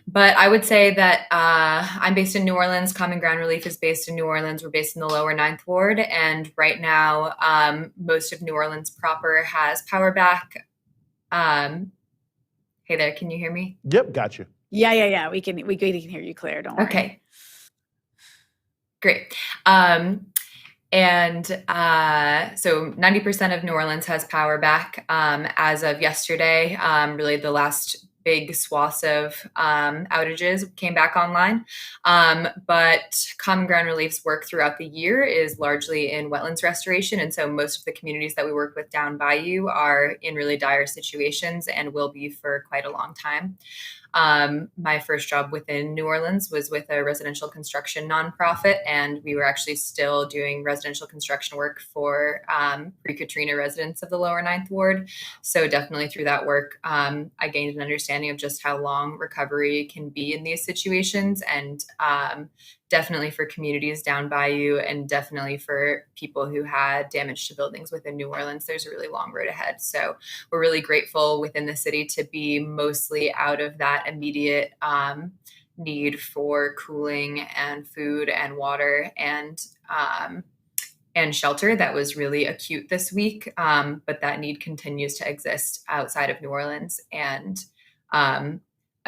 [SPEAKER 5] But I would say that I'm based in New Orleans. Common Ground Relief is based in New Orleans. We're based in the lower Ninth Ward. And right now, most of New Orleans proper has power back. Hey there, can you hear me?
[SPEAKER 1] Yep, got you.
[SPEAKER 3] Yeah. We can hear you clear. Don't worry.
[SPEAKER 5] Okay. Great. So 90% of New Orleans has power back as of yesterday. Really the last big swaths of outages came back online. But Common Ground Relief's work throughout the year is largely in wetlands restoration. And so most of the communities that we work with down bayou are in really dire situations and will be for quite a long time. My first job within New Orleans was with a residential construction nonprofit, and we were actually still doing residential construction work for pre-Katrina residents of the lower Ninth Ward. So definitely through that work, I gained an understanding of just how long recovery can be in these situations, and definitely for communities down bayou and definitely for people who had damage to buildings within New Orleans, there's a really long road ahead. So we're really grateful within the city to be mostly out of that immediate need for cooling and food and water and shelter that was really acute this week. But that need continues to exist outside of New Orleans. And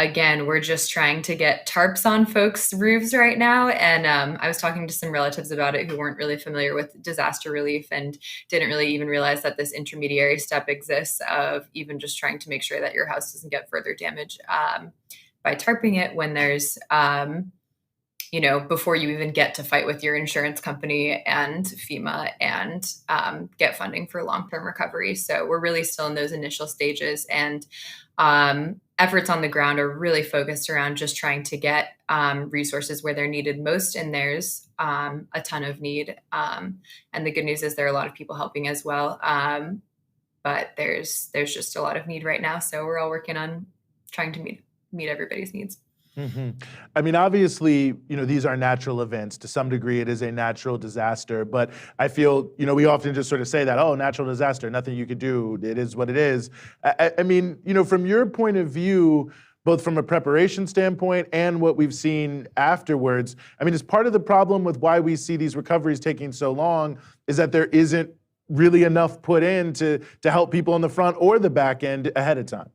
[SPEAKER 5] again, we're just trying to get tarps on folks' roofs right now. And I was talking to some relatives about it who weren't really familiar with disaster relief and didn't really even realize that this intermediary step exists of even just trying to make sure that your house doesn't get further damage by tarping it when there's, before you even get to fight with your insurance company and FEMA and get funding for long-term recovery. So we're really still in those initial stages, and efforts on the ground are really focused around just trying to get resources where they're needed most. And there's a ton of need. And the good news is there are a lot of people helping as well. But there's just a lot of need right now. So we're all working on trying to meet everybody's needs.
[SPEAKER 1] Mm-hmm. I mean, obviously, these are natural events. To some degree, it is a natural disaster. But I feel, we often just sort of say that, oh, natural disaster, nothing you could do. It is what it is. I mean, from your point of view, both from a preparation standpoint and what we've seen afterwards, I mean, is part of the problem with why we see these recoveries taking so long is that there isn't really enough put in to help people on the front or the back end ahead of time?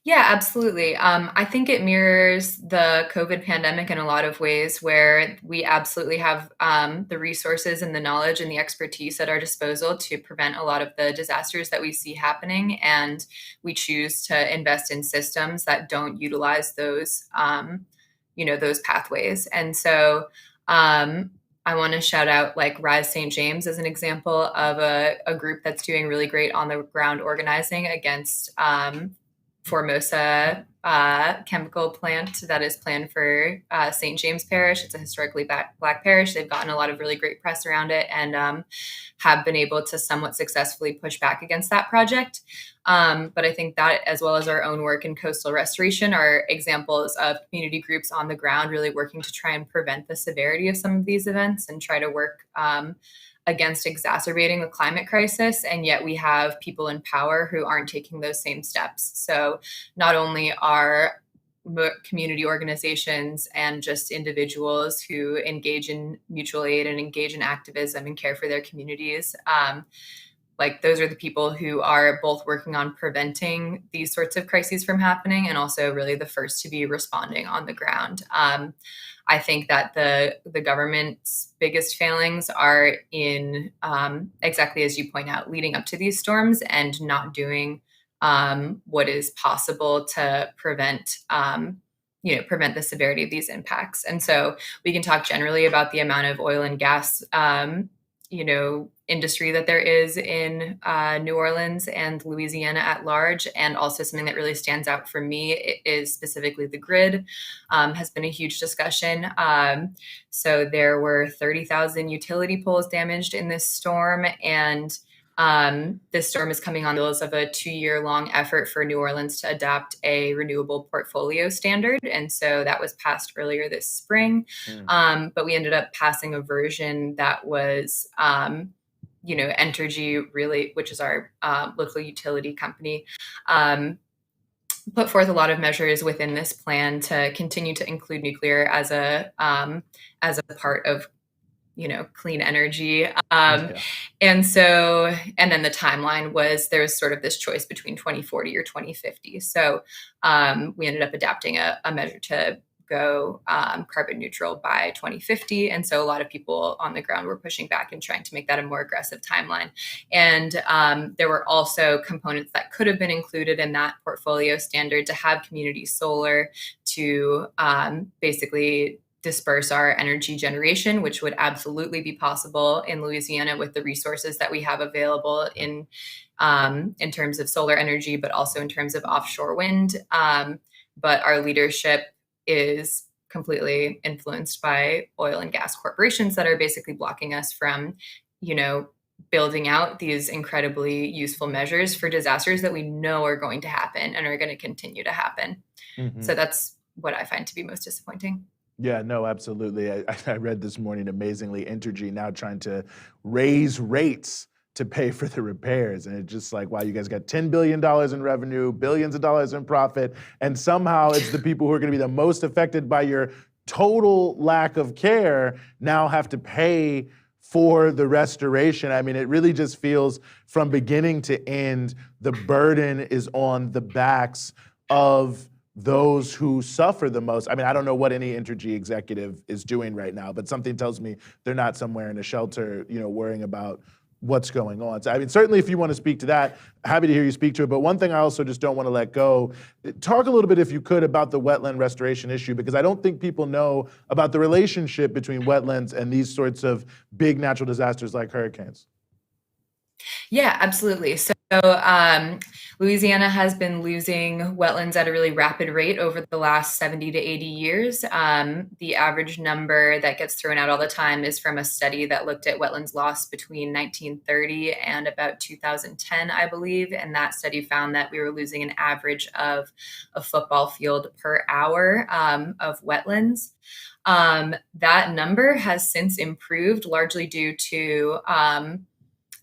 [SPEAKER 5] Yeah, absolutely. I think it mirrors the COVID pandemic in a lot of ways, where we absolutely have the resources and the knowledge and the expertise at our disposal to prevent a lot of the disasters that we see happening. And we choose to invest in systems that don't utilize those, those pathways. And so I want to shout out Rise St. James as an example of a group that's doing really great on the ground organizing against Formosa chemical plant that is planned for St. James Parish. It's a historically Black parish. They've gotten a lot of really great press around it and have been able to somewhat successfully push back against that project. But I think that, as well as our own work in coastal restoration, are examples of community groups on the ground really working to try and prevent the severity of some of these events and try to work against exacerbating the climate crisis. And yet we have people in power who aren't taking those same steps. So not only are community organizations and just individuals who engage in mutual aid and engage in activism and care for their communities, those are the people who are both working on preventing these sorts of crises from happening and also really the first to be responding on the ground. I think that the government's biggest failings are in exactly as you point out, leading up to these storms and not doing what is possible to prevent the severity of these impacts. And so we can talk generally about the amount of oil and gas industry that there is in New Orleans and Louisiana at large. And also something that really stands out for me is specifically the grid has been a huge discussion. So there were 30,000 utility poles damaged in this storm, and this storm is coming on the heels of a 2-year-long effort for New Orleans to adopt a renewable portfolio standard. And so that was passed earlier this spring. But we ended up passing a version that was, Entergy, really, which is our local utility company, put forth a lot of measures within this plan to continue to include nuclear as a part of clean energy. And then the timeline was, there was sort of this choice between 2040 or 2050. So we ended up adapting a measure to go carbon neutral by 2050. And so a lot of people on the ground were pushing back and trying to make that a more aggressive timeline. And there were also components that could have been included in that portfolio standard to have community solar to basically disperse our energy generation, which would absolutely be possible in Louisiana with the resources that we have available in terms of solar energy, but also in terms of offshore wind. But our leadership is completely influenced by oil and gas corporations that are basically blocking us from, building out these incredibly useful measures for disasters that we know are going to happen and are going to continue to happen. So that's what I find to be most disappointing.
[SPEAKER 1] Yeah, no, absolutely. I read this morning, amazingly, Entergy now trying to raise rates to pay for the repairs. And it's just like, wow, you guys got $10 billion in revenue, billions of dollars in profit, and somehow it's the people who are gonna be the most affected by your total lack of care now have to pay for the restoration. I mean, it really just feels from beginning to end, the burden is on the backs of those who suffer the most. I mean, I don't know what any Entergy executive is doing right now, but something tells me they're not somewhere in a shelter, worrying about what's going on. So, I mean, certainly if you want to speak to that, happy to hear you speak to it. But one thing I also just don't want to let go, talk a little bit, if you could, about the wetland restoration issue, because I don't think people know about the relationship between wetlands and these sorts of big natural disasters like hurricanes.
[SPEAKER 5] Yeah, absolutely. So Louisiana has been losing wetlands at a really rapid rate over the last 70 to 80 years. The average number that gets thrown out all the time is from a study that looked at wetlands loss between 1930 and about 2010, I believe. And that study found that we were losing an average of a football field per hour of wetlands. That number has since improved, largely due to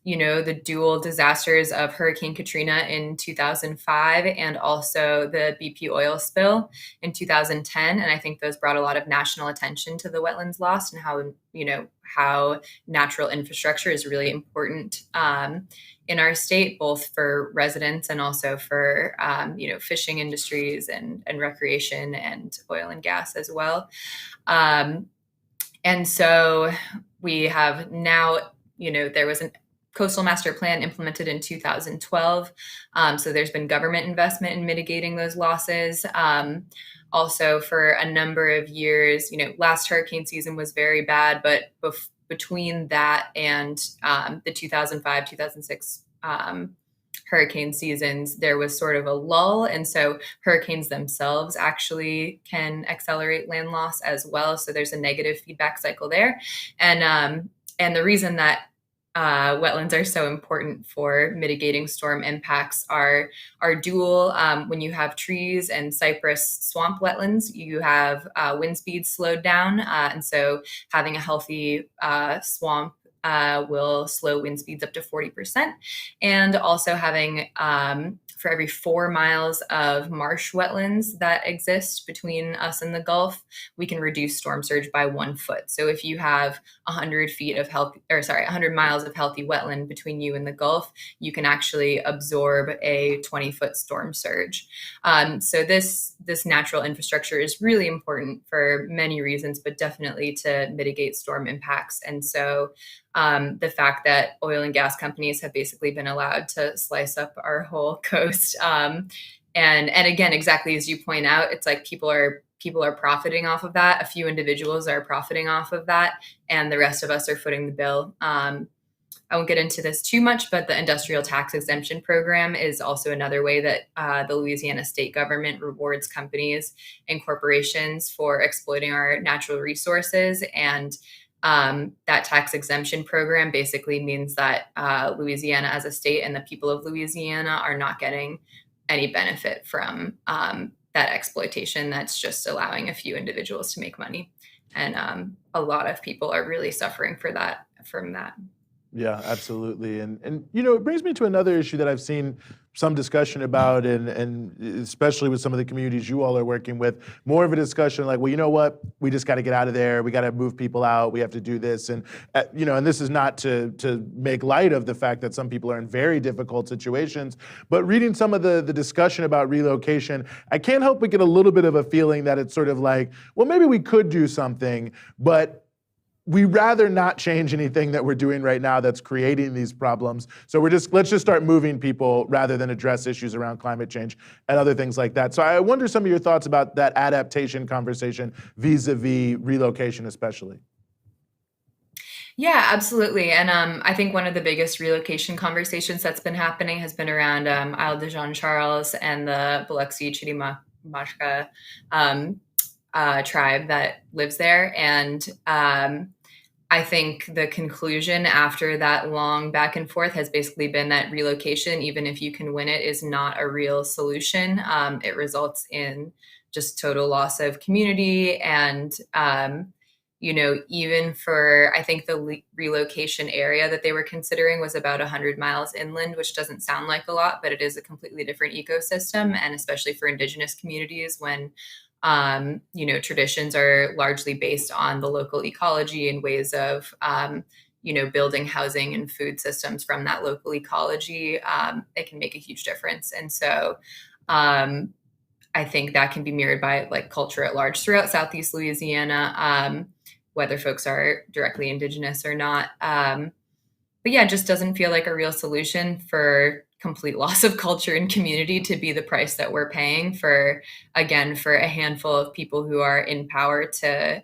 [SPEAKER 5] the dual disasters of Hurricane Katrina in 2005 and also the BP oil spill in 2010. And I think those brought a lot of national attention to the wetlands loss and how natural infrastructure is really important in our state, both for residents and also for, fishing industries and recreation and oil and gas as well. And so we have now, there was an Coastal Master Plan implemented in 2012. So there's been government investment in mitigating those losses. Also for a number of years, last hurricane season was very bad, but between that and the 2005, 2006 hurricane seasons, there was sort of a lull. And so hurricanes themselves actually can accelerate land loss as well. So there's a negative feedback cycle there. And the reason that wetlands are so important for mitigating storm impacts are dual. When you have trees and cypress swamp wetlands, you have wind speeds slowed down. And so having a healthy swamp will slow wind speeds up to 40%. And also having for every 4 miles of marsh wetlands that exist between us and the Gulf, we can reduce storm surge by 1 foot. So if you have 100 miles of healthy wetland between you and the Gulf, you can actually absorb a 20-foot storm surge. So this natural infrastructure is really important for many reasons, but definitely to mitigate storm impacts. And so the fact that oil and gas companies have basically been allowed to slice up our whole coast. And again, exactly as you point out, it's like people are profiting off of that. A few individuals are profiting off of that, and the rest of us are footing the bill. I won't get into this too much, but the industrial tax exemption program is also another way that the Louisiana state government rewards companies and corporations for exploiting our natural resources. And that tax exemption program basically means that Louisiana as a state and the people of Louisiana are not getting any benefit from that exploitation. That's just allowing a few individuals to make money. And a lot of people are really suffering from that.
[SPEAKER 1] Yeah, absolutely. And it brings me to another issue that I've seen some discussion about, and especially with some of the communities you all are working with, more of a discussion like, well, you know what, we just got to get out of there. We got to move people out. We have to do this. And, and this is not to make light of the fact that some people are in very difficult situations, but reading some of the discussion about relocation, I can't help but get a little bit of a feeling that it's sort of like, well, maybe we could do something, but we rather not change anything that we're doing right now that's creating these problems. So let's just start moving people rather than address issues around climate change and other things like that. So I wonder some of your thoughts about that adaptation conversation vis-a-vis relocation especially.
[SPEAKER 5] Yeah, absolutely. And I think one of the biggest relocation conversations that's been happening has been around Isle de Jean Charles and the Biloxi Chitimacha tribe that lives there. And I think the conclusion after that long back and forth has basically been that relocation, even if you can win it, is not a real solution. It results in just total loss of community. And, even for, I think the relocation area that they were considering was about 100 miles inland, which doesn't sound like a lot, but it is a completely different ecosystem. And especially for indigenous communities, when traditions are largely based on the local ecology and ways of, building housing and food systems from that local ecology, it can make a huge difference. And so I think that can be mirrored by like culture at large throughout Southeast Louisiana, whether folks are directly indigenous or not. But yeah, it just doesn't feel like a real solution for complete loss of culture and community to be the price that we're paying for a handful of people who are in power to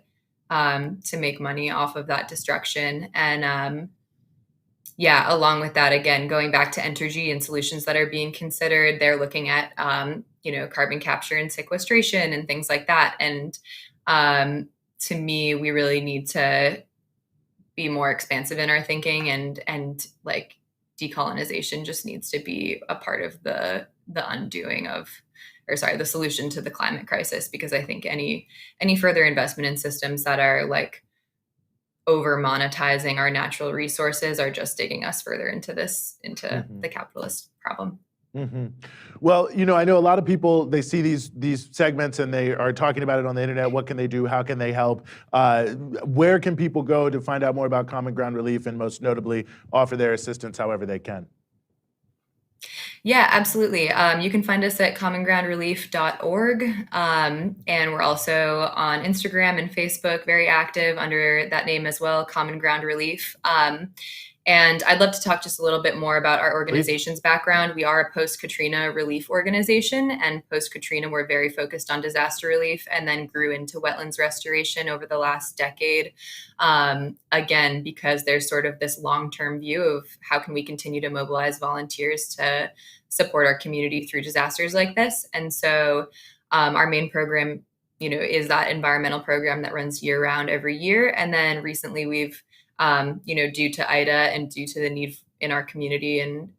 [SPEAKER 5] make money off of that destruction. And along with that, again, going back to Entergy and solutions that are being considered, they're looking at carbon capture and sequestration and things like that. And to me, we really need to be more expansive in our thinking, and like decolonization just needs to be a part of the solution to the climate crisis, because I think any further investment in systems that are like over monetizing our natural resources are just digging us further into the capitalist problem.
[SPEAKER 1] Mm-hmm. Well, I know a lot of people, they see these segments and they are talking about it on the internet. What can they do? How can they help? Where can people go to find out more about Common Ground Relief and most notably offer their assistance however they can?
[SPEAKER 5] Yeah, absolutely. You can find us at commongroundrelief.org. And we're also on Instagram and Facebook, very active under that name as well, Common Ground Relief. And I'd love to talk just a little bit more about our organization's background. We are a post-Katrina relief organization, and post-Katrina, we're very focused on disaster relief and then grew into wetlands restoration over the last decade. Again, because there's sort of this long-term view of how can we continue to mobilize volunteers to support our community through disasters like this. And so our main program, is that environmental program that runs year-round every year. And then recently we've due to Ida and due to the need in our community and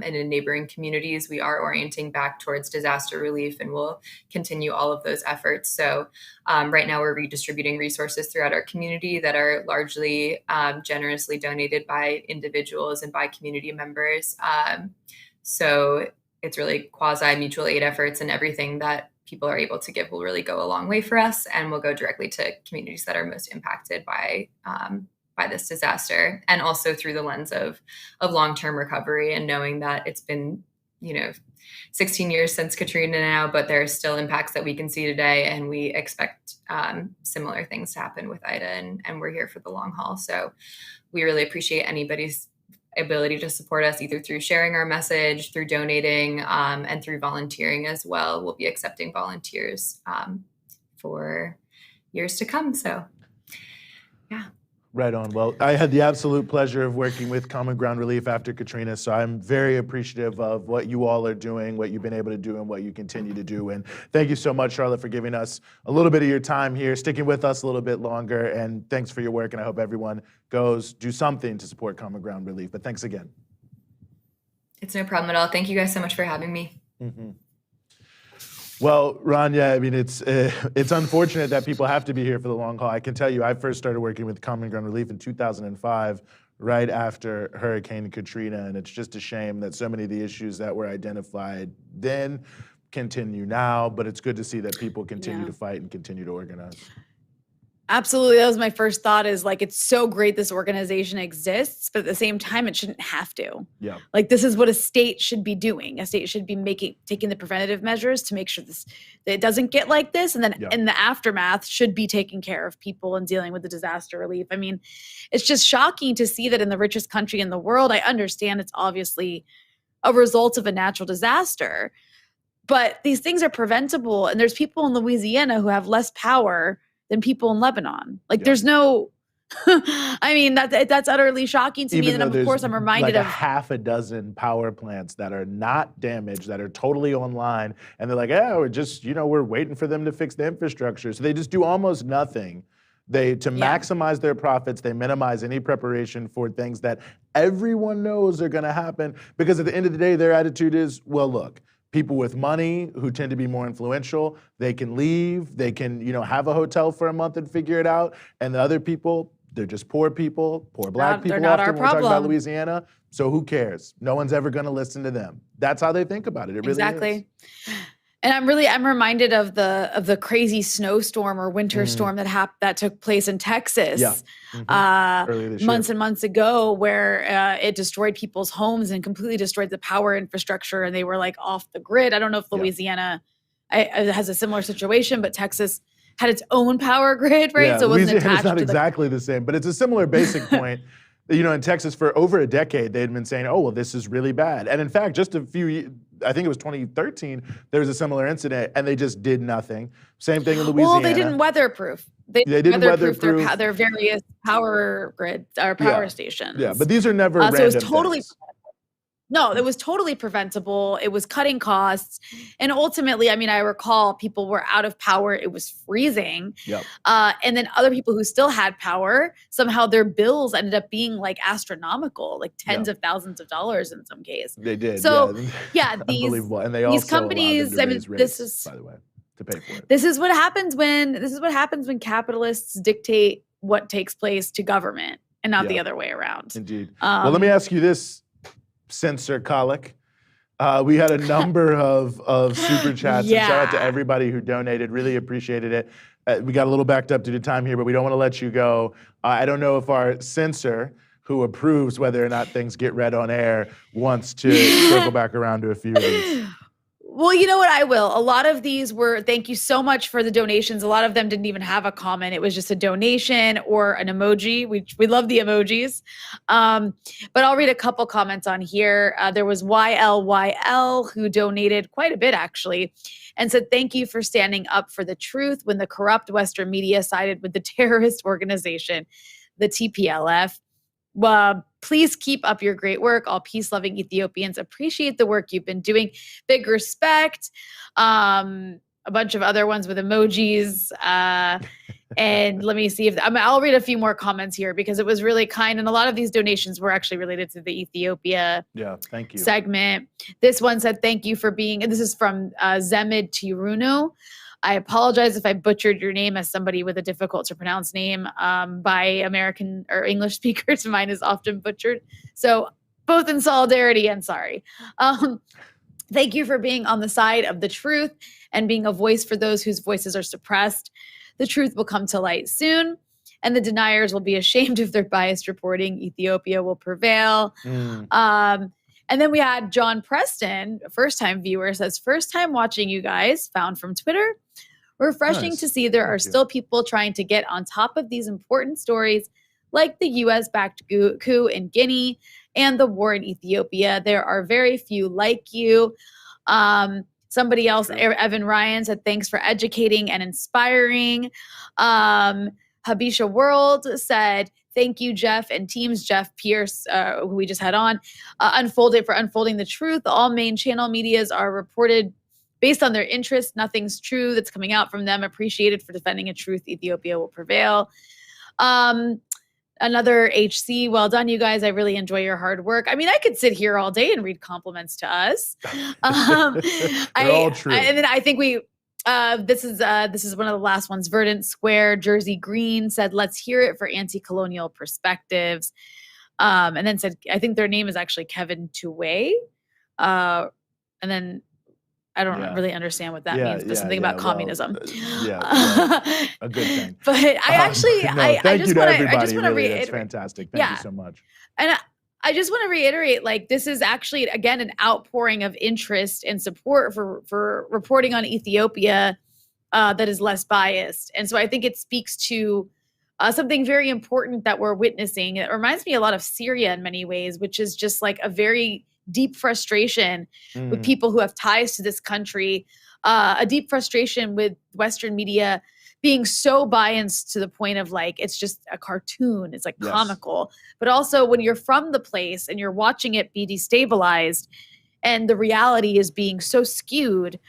[SPEAKER 5] in neighboring communities, we are orienting back towards disaster relief, and we'll continue all of those efforts. So right now we're redistributing resources throughout our community that are largely generously donated by individuals and by community members. So it's really quasi-mutual aid efforts, and everything that people are able to give will really go a long way for us, and will go directly to communities that are most impacted by this disaster, and also through the lens of long-term recovery, and knowing that it's been 16 years since Katrina now, but there are still impacts that we can see today, and we expect similar things to happen with Ida, and we're here for the long haul. So we really appreciate anybody's ability to support us, either through sharing our message, through donating, and through volunteering as well. We'll be accepting volunteers for years to come. So yeah.
[SPEAKER 1] Right on. Well, I had the absolute pleasure of working with Common Ground Relief after Katrina, so I'm very appreciative of what you all are doing, what you've been able to do, and what you continue to do. And thank you so much, Charlotte, for giving us a little bit of your time here, sticking with us a little bit longer, and thanks for your work, and I hope everyone goes do something to support Common Ground Relief. But thanks again.
[SPEAKER 5] It's no problem at all. Thank you guys so much for having me.
[SPEAKER 1] Mm-hmm. Well, Ron, yeah, I mean, it's unfortunate that people have to be here for the long haul. I can tell you, I first started working with Common Ground Relief in 2005, right after Hurricane Katrina, and it's just a shame that so many of the issues that were identified then continue now, but it's good to see that people continue to fight and continue to organize.
[SPEAKER 3] Absolutely. That was my first thought, is like, it's so great this organization exists, but at the same time, it shouldn't have to.
[SPEAKER 1] Yeah.
[SPEAKER 3] Like, this is what a state should be doing. A state should be taking the preventative measures to make sure that it doesn't get like this. And then in the aftermath should be taking care of people and dealing with the disaster relief. I mean, it's just shocking to see that in the richest country in the world. I understand it's obviously a result of a natural disaster, but these things are preventable. And there's people in Louisiana who have less power than people in Lebanon. Like, there's no, I mean, that's utterly shocking to me. And of course, I'm reminded
[SPEAKER 1] like
[SPEAKER 3] of
[SPEAKER 1] half a dozen power plants that are not damaged, that are totally online. And they're like, oh, we're just, we're waiting for them to fix the infrastructure. So they just do almost nothing. To maximize their profits, they minimize any preparation for things that everyone knows are gonna happen. Because at the end of the day, their attitude is, well, look, people with money who tend to be more influential, they can leave, they can, have a hotel for a month and figure it out. And the other people, they're just poor people, poor black people often when we're talking about Louisiana. So who cares? No one's ever gonna listen to them. That's how they think about it. It really is.
[SPEAKER 3] And I'm reminded of the crazy snowstorm or winter storm that took place in Texas months and months ago, where it destroyed people's homes and completely destroyed the power infrastructure, and they were like off the grid. I don't know if Louisiana has a similar situation, but Texas had its own power grid, right?
[SPEAKER 1] Yeah,
[SPEAKER 3] so it wasn't attached.
[SPEAKER 1] It's not exactly the same, but it's a similar basic point. In Texas for over a decade, they'd been saying, oh, well, this is really bad. And in fact, just I think it was 2013, there was a similar incident, and they just did nothing. Same thing in Louisiana.
[SPEAKER 3] Well, they didn't weatherproof. They didn't weatherproof their various power grids or power stations.
[SPEAKER 1] Yeah, but these are never random
[SPEAKER 3] so it was totally
[SPEAKER 1] things.
[SPEAKER 3] No, it was totally preventable. It was cutting costs. And ultimately, I mean, I recall people were out of power. It was freezing.
[SPEAKER 1] Yep.
[SPEAKER 3] And then other people who still had power, somehow their bills ended up being like astronomical, like tens of thousands of dollars in some case.
[SPEAKER 1] They did.
[SPEAKER 3] So
[SPEAKER 1] unbelievable. And they
[SPEAKER 3] these
[SPEAKER 1] also
[SPEAKER 3] companies,
[SPEAKER 1] I mean, this is, by the way, to pay for it.
[SPEAKER 3] This is what happens when capitalists dictate what takes place to government and not the other way around.
[SPEAKER 1] Indeed. Well, let me ask you this, Censor Colic. We had a number of super chats. And shout out to everybody who donated. Really appreciated it. We got a little backed up due to time here, but we don't want to let you go. I don't know if our censor, who approves whether or not things get read on air, wants to circle back around to a few of these.
[SPEAKER 3] Well, you know what? I will. A lot of these were, thank you so much for the donations. A lot of them didn't even have a comment. It was just a donation or an emoji. We love the emojis. But I'll read a couple comments on here. There was YLYL who donated quite a bit, actually, and said, thank you for standing up for the truth when the corrupt Western media sided with the terrorist organization, the TPLF. Please keep up your great work. All peace-loving Ethiopians appreciate the work you've been doing. Big respect. A bunch of other ones with emojis. And let me see if I'll read a few more comments here because it was really kind. And a lot of these donations were actually related to the Ethiopia
[SPEAKER 1] thank you.
[SPEAKER 3] segment. This one said, thank you for being, and this is from Zemid Tiruno. I apologize if I butchered your name as somebody with a difficult to pronounce name by American or English speakers. Mine is often butchered. So both in solidarity and sorry. Thank you for being on the side of the truth and being a voice for those whose voices are suppressed. The truth will come to light soon, and the deniers will be ashamed of their biased reporting. Ethiopia will prevail. And then we had John Preston, a first-time viewer, says, first time watching you guys, found from Twitter. Refreshing to see there are still people trying to get on top of these important stories like the U.S.-backed coup in Guinea and the war in Ethiopia. There are very few like you. Somebody else, Evan Ryan, said, thanks for educating and inspiring. Habisha World said, Thank you, Jeff and teams, Jeff, Pearce, who we just had on, unfolding the truth. All main channel medias are reported based on their interest. Nothing's true that's coming out from them. Appreciated for defending a truth. Ethiopia will prevail. Another HC. Well done, you guys. I really enjoy your hard work. I mean, I could sit here all day and read compliments to us.
[SPEAKER 1] They're all true.
[SPEAKER 3] And then I think we. This is one of the last ones. Verdant Square, Jersey Green said, "Let's hear it for anti-colonial perspectives," and then said, "I think their name is actually Kevin Tuway," and then I don't really understand what that means, but something about communism.
[SPEAKER 1] A good thing.
[SPEAKER 3] But I actually, I just want to reiterate.
[SPEAKER 1] It's fantastic. Thank you so much.
[SPEAKER 3] And I just want to reiterate, like, this is actually, again, an outpouring of interest and support for reporting on Ethiopia that is less biased. And so I think it speaks to something very important that we're witnessing. It reminds me a lot of Syria in many ways, which is just like a very deep frustration with people who have ties to this country, a deep frustration with Western media being so biased to the point of like, it's just a cartoon. It's like comical, but also when you're from the place and you're watching it be destabilized and the reality is being so skewed.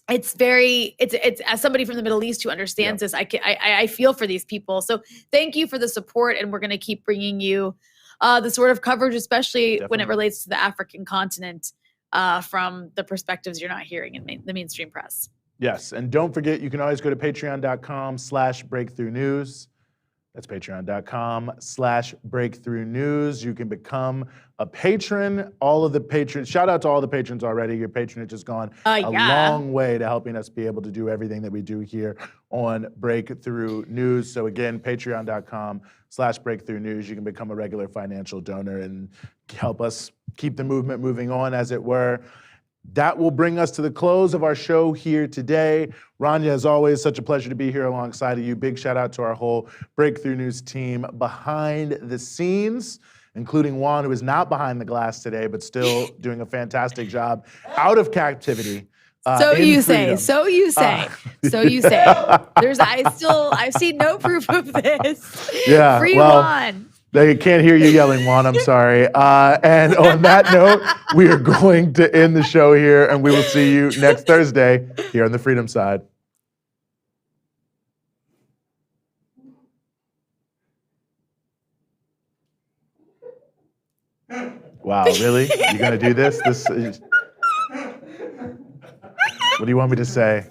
[SPEAKER 3] It's as somebody from the Middle East who understands this, I feel for these people. So thank you for the support. And we're going to keep bringing you the sort of coverage, especially when it relates to the African continent from the perspectives you're not hearing in the mainstream press.
[SPEAKER 1] Yes, and don't forget, you can always go to patreon.com/breakthroughnews. That's patreon.com/breakthroughnews. You can become a patron. All of the patrons, shout out to all the patrons already. Your patronage has gone a long way to helping us be able to do everything that we do here on Breakthrough News. So again, patreon.com/breakthroughnews. You can become a regular financial donor and help us keep the movement moving on, as it were. That will bring us to the close of our show here today. Rania, as always, such a pleasure to be here alongside of you. Big shout out to our whole Breakthrough News team behind the scenes, including Juan, who is not behind the glass today, but still doing a fantastic job out of captivity.
[SPEAKER 3] So you say. I've seen no proof of this.
[SPEAKER 1] Yeah,
[SPEAKER 3] Free Juan.
[SPEAKER 1] They can't hear you yelling, Juan. I'm sorry. And on that note, we are going to end the show here, and we will see you next Thursday here on the Freedom Side. Wow, really? You're going to do this? What do you want me to say?